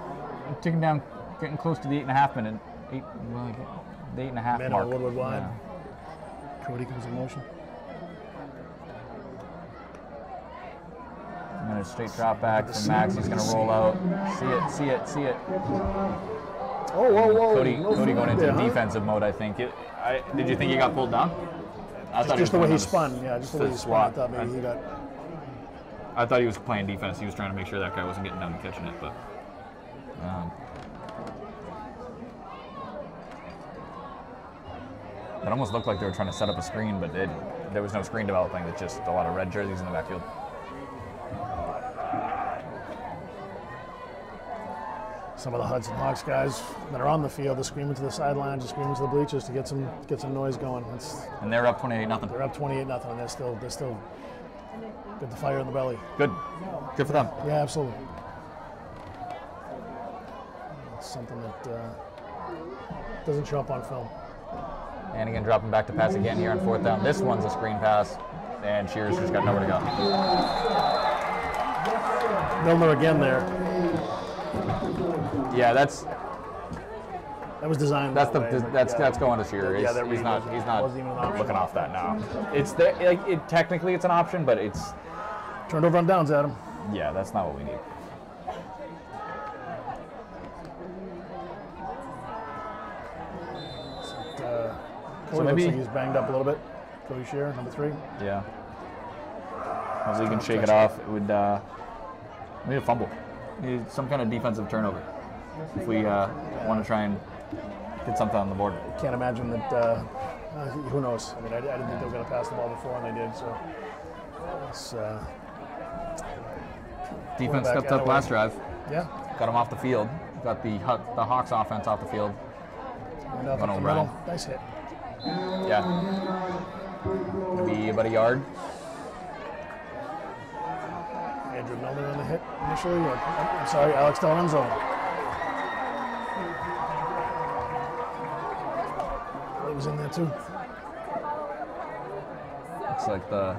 I'm ticking down, getting close to the 8.5 minute. The 8.5 Man mark. a little bit wide. Yeah. Cody comes in motion. And then a straight drop back from Max. He's going to roll out. See it. Oh, whoa. Cody No going flag into there, huh? defensive mode, I think. Did you think he got pulled down? I thought Just he the way he was spun. Yeah, just the way he spun. I thought maybe he got. I thought he was playing defense. He was trying to make sure that guy wasn't getting down and catching it, but. It almost looked like they were trying to set up a screen, but there was no screen developing. It's just a lot of red jerseys in the backfield. Some of the Hudson Hawks guys that are on the field are screaming to the sidelines, are screaming to the bleachers to get some noise going. And they're up 28-0. They're up 28-0, and they're still Get the fire in the belly. Good. Good for them. Yeah, absolutely. It's something that doesn't show up on film. Hannigan dropping back to pass again here on 4th down. This one's a screen pass, and Shearer's just got nowhere to go. Milner again there. Yeah, that was designed. That's that way, that's going to Shearer. Yeah, that He's not wasn't even an option. looking off that now. It's there, like technically it's an option, but it's turned over on downs, Adam. Yeah, that's not what we need. So maybe looks like he's banged up a little bit. Cody Shearer, number 3. Yeah. As he can shake it off, it would need a fumble. Need some kind of defensive turnover if we want to try and get something on the board. Can't imagine that. Who knows? I mean, I didn't think they were going to pass the ball before, and they did. So it's, defense stepped up last drive. Yeah. Got him off the field. Got the Hawks offense off the field. And up the middle. Nice hit. Yeah. Gonna be about a yard. Andrew Milner on the hit initially. I'm sorry, Alex Del Renzo. He was in there too. Looks like the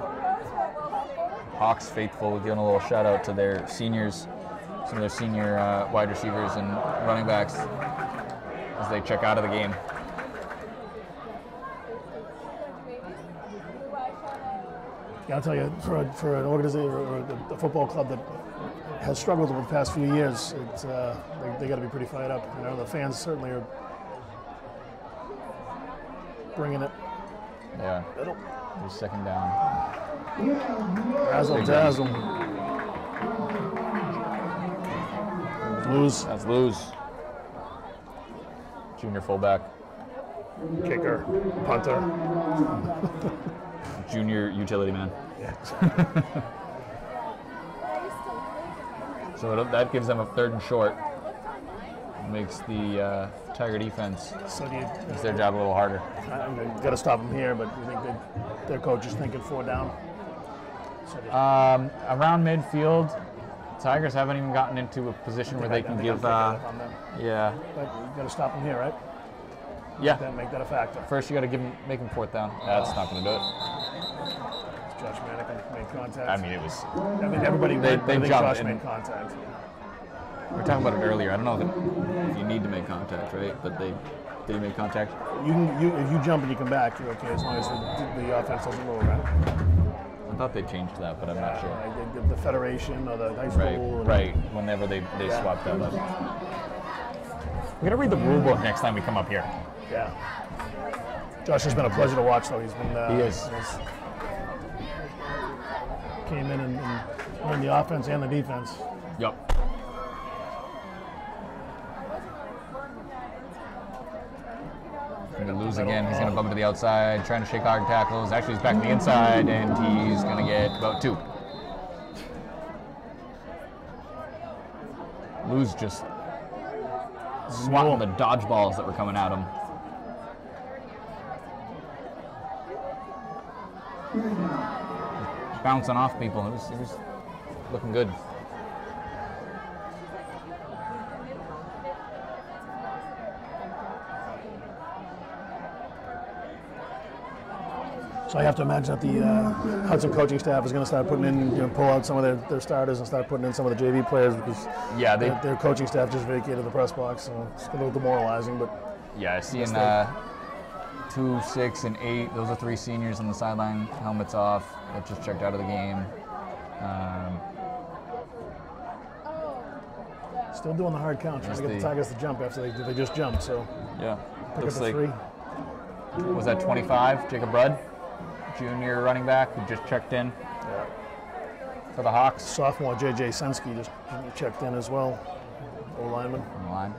Hawks faithful giving a little shout out to their seniors, some of their senior wide receivers and running backs as they check out of the game. I'll tell you, for an organization or a football club that has struggled over the past few years, it's, they got to be pretty fired up. You know, the fans certainly are bringing it. Yeah. Here's 2nd down. Razzle dazzle. Lose. That's Lose. Junior fullback. Kicker. Punter. Junior utility man. Yeah. So that gives them a 3rd and short. Makes the Tiger defense makes their job a little harder. Got to stop them here, but you think their coach is thinking 4 down? So around midfield, Tigers haven't even gotten into a position where they can give. Yeah. But you got to stop them here, right? Yeah. Make that a factor. First, you got to make them 4th down. That's not going to do it. Josh Manick made contact. I mean, it was. I mean, everybody. They jumped. Josh made contact. We were talking about it earlier. I don't know if you need to make contact, right? But they make contact. If you jump and you come back, you're okay as long as the offense doesn't move, right? I thought they changed that, but I'm not sure. Like the federation or the high school. Right. Whenever they swap that up. We're gonna read the rule book next time we come up here. Yeah. Josh has been a pleasure to watch, though. He's been. He is. Came in and learned the offense and the defense. Yep. Going to Lose again. He's going to bump to the outside, trying to shake hard tackles. Actually, he's back to the inside, and he's going to get about 2. Lose just swatting the dodgeballs that were coming at him. Bouncing off people. It was looking good. So I have to imagine that the Hudson coaching staff is going to start putting in, pull out some of their starters and start putting in some of the JV players because their coaching staff just vacated the press box, so it's a little demoralizing. But yeah, I see in 2, 6, and 8. Those are 3 seniors on the sideline, helmets off. That just checked out of the game. Still doing the hard count, trying to get the Tigers to jump after they just jumped. So yeah, pick up the 3. Was that 25? Jacob Rudd, junior running back who just checked in for the Hawks. Sophomore J.J. Sensky just checked in as well. O-lineman. On the line.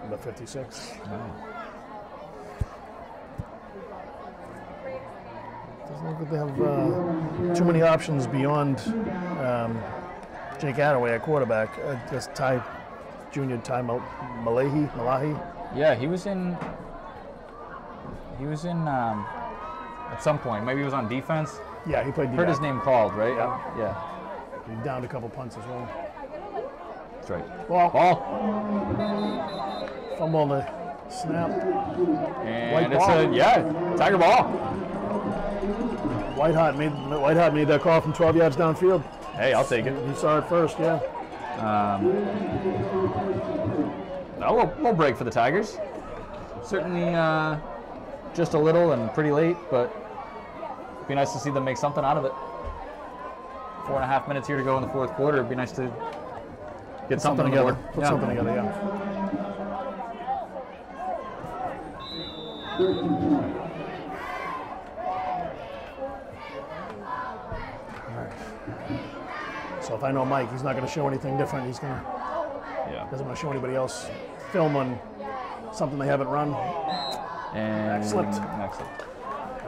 About 56. Doesn't look like they have too many options beyond Jake Attaway at quarterback. Just Junior Ty Malahi. Yeah, he was in at some point. Maybe he was on defense. Yeah, he played Heard his D-back. name called, right? Yeah. Yeah. He downed a couple punts as well. That's right. Ball. Ball. Fumble on the snap. And White it's ball. Tiger ball. White-Hot made that call from 12 yards downfield. Hey, I'll take it. He saw it first, yeah. We'll break for the Tigers. Certainly just a little and pretty late, but it'd be nice to see them make something out of it. 4.5 minutes here to go in the fourth quarter. It'd be nice to get something together. together. Put something together, yeah. So if I know Mike, he's not going to show anything different. He's going to doesn't want to show anybody else film on something they haven't run. And slipped.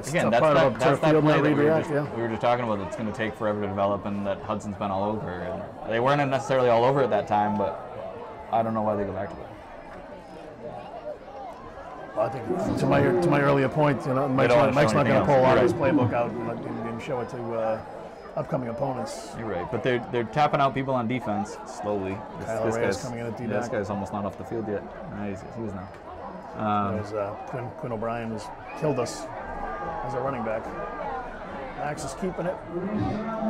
Again, That's part of a that's turf that field play not that we redirect, were just talking about. It's going to take forever to develop, and that Hudson's been all over. And they weren't necessarily all over at that time, but I don't know why they go back to that. Well, I think to my earlier point, Mike's don't not wanna show going to anything pull a lot of else. his playbook out and show it to upcoming opponents. You're right, but they're tapping out people on defense slowly. Kyle Reyes coming in at D-back. This guy's almost not off the field yet. He was now. There's Quinn O'Brien has killed us as a running back. Max is keeping it.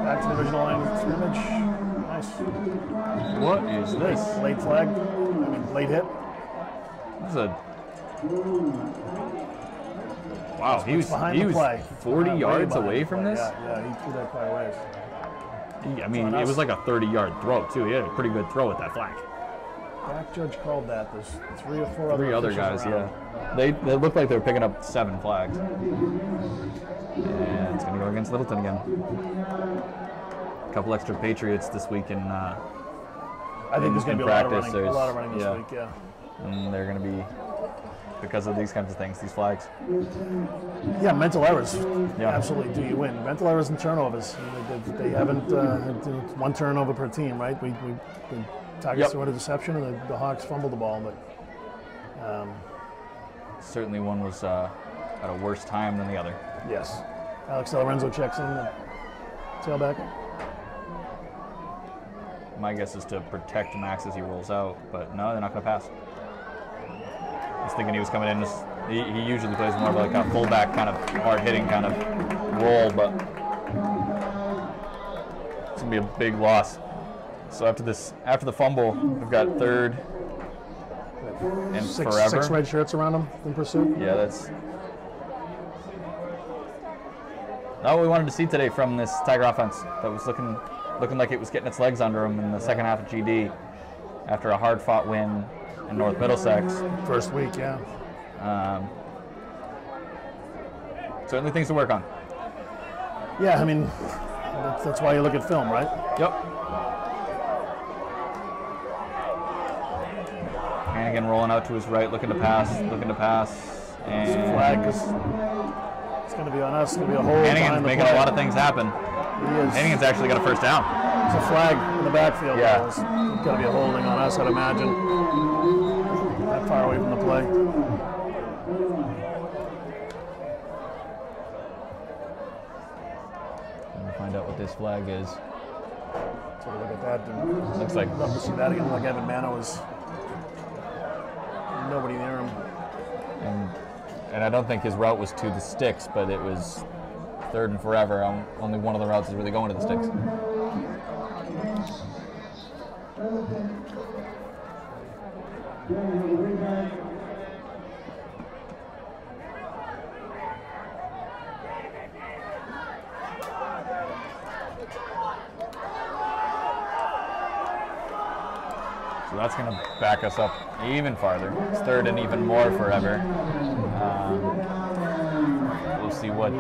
Back to the original line of scrimmage. Nice. What is this? Late flag. Late hit. This is a wow. He was behind the play. 40 Way yards behind away the from play. this. Yeah, he threw that quite a ways. It was like a 30-yard throw too. He had a pretty good throw at that flag. Back judge called that. There's 3 or 4 Three other officials guys, around. yeah. They looked like they were picking up 7 flags. And it's going to go against Littleton again. A couple extra Patriots this week in I think there's going to be a lot of running this week, yeah. And they're going to be, because of these kinds of things, these flags. Yeah, mental errors. Yeah. Absolutely do you win. Mental errors and turnovers. They haven't one turnover per team, right? The Tigers threw a deception and the Hawks fumbled the ball, but certainly one was at a worse time than the other. yes. Alex Lorenzo checks in, the tailback. My guess is to protect Max as he rolls out, but no, they're not going to pass. I was thinking he was coming in. He usually plays more of like a fullback kind of hard-hitting kind of role, but it's going to be a big loss. So after the fumble, we've got third and forever. 6 red shirts around him in pursuit. Yeah, that's not what we wanted to see today from this Tiger offense. That was looking like it was getting its legs under them in the second half of GD after a hard-fought win in North Middlesex. First week, yeah. Certainly things to work on. Yeah, that's why you look at film, right? Yep. Hannigan rolling out to his right, looking to pass, and Flag is it's going to be on us. It's going to be a hold. Hannigan's making a lot of things happen. He is. Hannigan's actually got a first down. It's a flag in the backfield. Yeah. It's got to be a holding on us, I'd imagine. That far away from the play. We'll find out what this flag is. Take a look at that. Looks like Love to see that again. Like Evan Mano was nobody near him. and I don't think his route was to the sticks, but it was third and forever. Only one of the routes is really going to the sticks. So that's going to back us up even farther. It's third and even more forever. We'll see what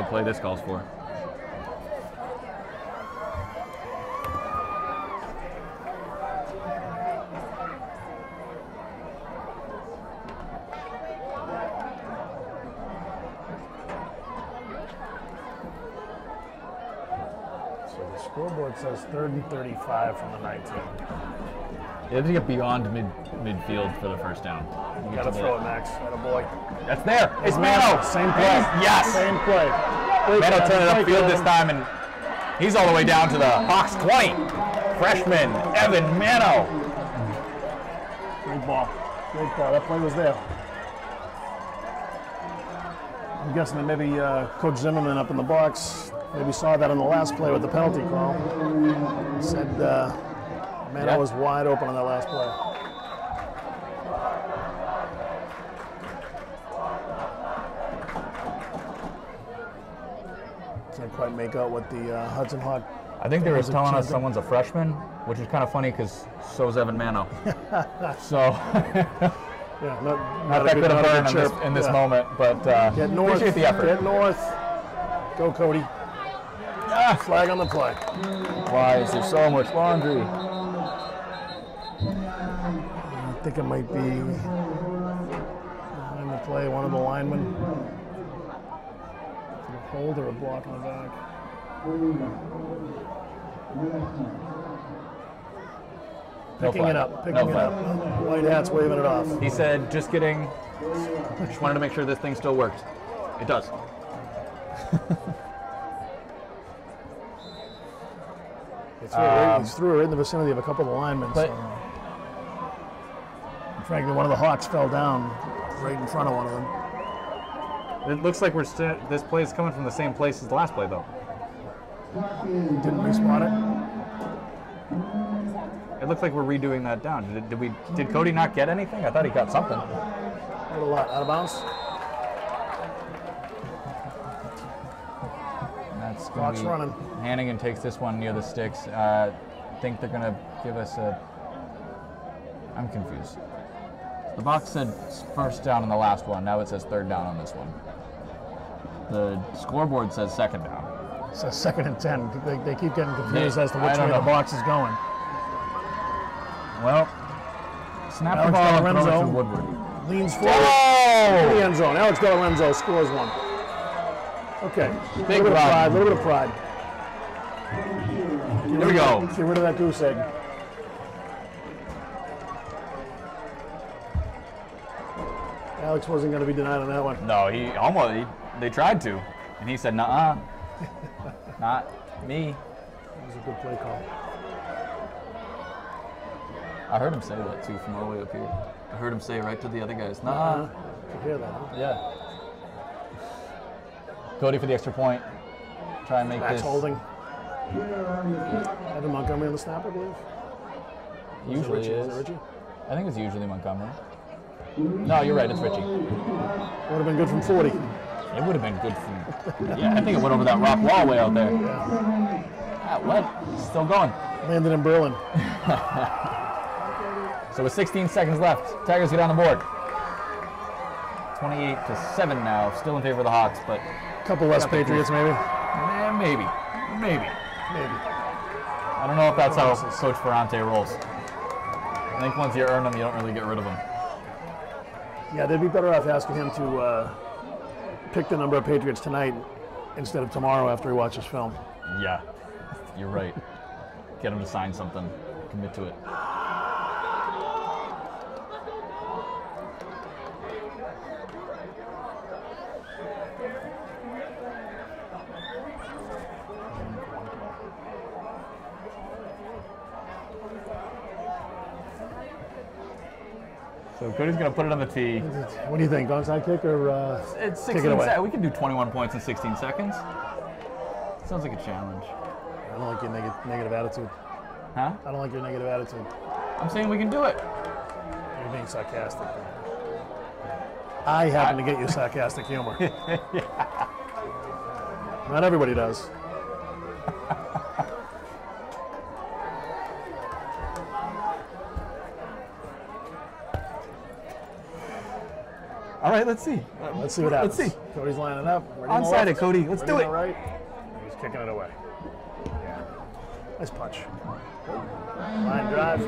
play this calls for. So the scoreboard says 3rd and 35 from the 19. You have to get beyond midfield for the first down. You got to throw it, Max. Attaboy. That's there. It's Mano. Same play. Yes. Same play. Mano turned it upfield this time, and he's all the way down to the Hawks 20. Freshman Evan Mano. Great ball. Great ball. That play was there. I'm guessing that maybe Coach Zimmerman up in the box maybe saw that on the last play with the penalty call. He said Mano was wide open on that last play. Can't quite make out what the Hudson Hawk. I think they were telling us someone's a freshman, which is kind of funny because so is Evan Mano. So yeah, not that good a burn in this moment, but get north, appreciate the effort. Get north. Go, Cody. Flag on the play. Why is there so much laundry? I think it might be behind the play, one of the linemen. A hold or a block in the back. Picking it up. White hat's waving it off. He said, just kidding. Just wanted to make sure this thing still worked. It does. He's threw it in the vicinity of a couple of the linemen. So. Frankly, one of the Hawks fell down right in front of one of them. It looks like this play is coming from the same place as the last play, though. Didn't respawn it? It looks like we're redoing that down. Did Cody not get anything? I thought he got something. Got a lot. Out of bounds? That's Clock's running. Hannigan takes this one near the sticks. I think they're going to give us I'm confused. The box said first down on the last one. Now it says third down on this one. The scoreboard says second down. It says 2nd and 10. They keep getting confused as to which way the box is going. Well, snap the ball and throw it to Woodward. Leans forward to the end zone. Alex DeLorenzo scores one. Okay. Big pride. A little bit of pride. Here we go. Get rid of that goose egg. Alex wasn't going to be denied on that one. No, they tried to. And he said, nuh-uh. Not me. That was a good play call. I heard him say that too from all the way up here. I heard him say right to the other guys, nuh-uh. You hear that, huh? Yeah. Cody for the extra point. Try and make Max this. holding. Evan Montgomery on the snap, I believe. Usually is is. it Richie? I think it's usually Montgomery. No, you're right. It's Richie. Would have been good from 40. It would have been good from. Yeah, I think it went over that rock wall way out there. What? Still going. Landed in Berlin. So with 16 seconds left, Tigers get on the board. 28-7 now. Still in favor of the Hawks, but. Couple less Patriots, maybe. Maybe. I don't know if that's how Coach Ferrante rolls. I think once you earn them, you don't really get rid of them. Yeah, they'd be better off asking him to pick the number of Patriots tonight instead of tomorrow after he watches film. Yeah, you're right. Get him to sign something. Commit to it. So Cody's going to put it on the tee. What do you think, onside kick or it's 16 kick it away? We can do 21 points in 16 seconds. Sounds like a challenge. I don't like your negative attitude. Huh? I don't like your negative attitude. I'm saying we can do it. You're being sarcastic. I happen to get your sarcastic humor. Yeah. Not everybody does. All right, let's see. Let's see what happens. Let's see. Cody's lining up. Onside it, Cody. Let's do it. Right. He's kicking it away. Yeah. Nice punch. Line drive.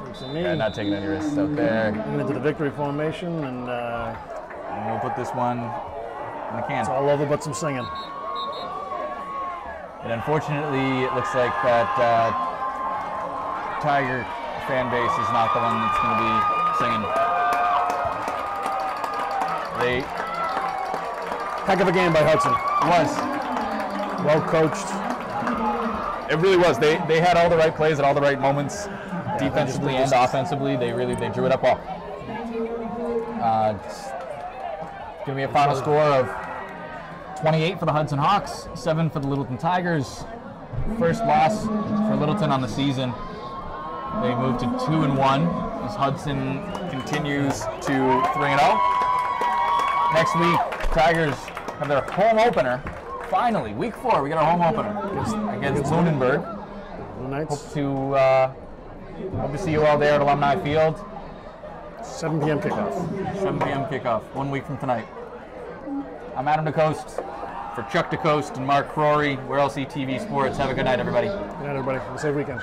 Takes a knee. Yeah, not taking any risks out there. Moving into the victory formation, and we'll put this one in the can. it's all over but some singing. And unfortunately, it looks like that Tiger fan base is not the one that's going to be singing. Heck of a game by Hudson. Was. Well coached. It really was. They had all the right plays at all the right moments, defensively and offensively. They drew it up well. Give me a final score of 28 for the Hudson Hawks, 7 for the Littleton Tigers. First loss for Littleton on the season. They moved to 2-1 as Hudson continues to 3-0. Next week, Tigers have their home opener. Finally, week 4, we got our home opener against Lunenburg. Hope to see you all there at Alumni Field. 7 p.m. kickoff. 7 p.m. kickoff, 1 week from tonight. I'm Adam DeCoste for Chuck DeCoste and Mark Crory. We're LC TV Sports. Have a good night, everybody. Good night, everybody. Have a safe weekend.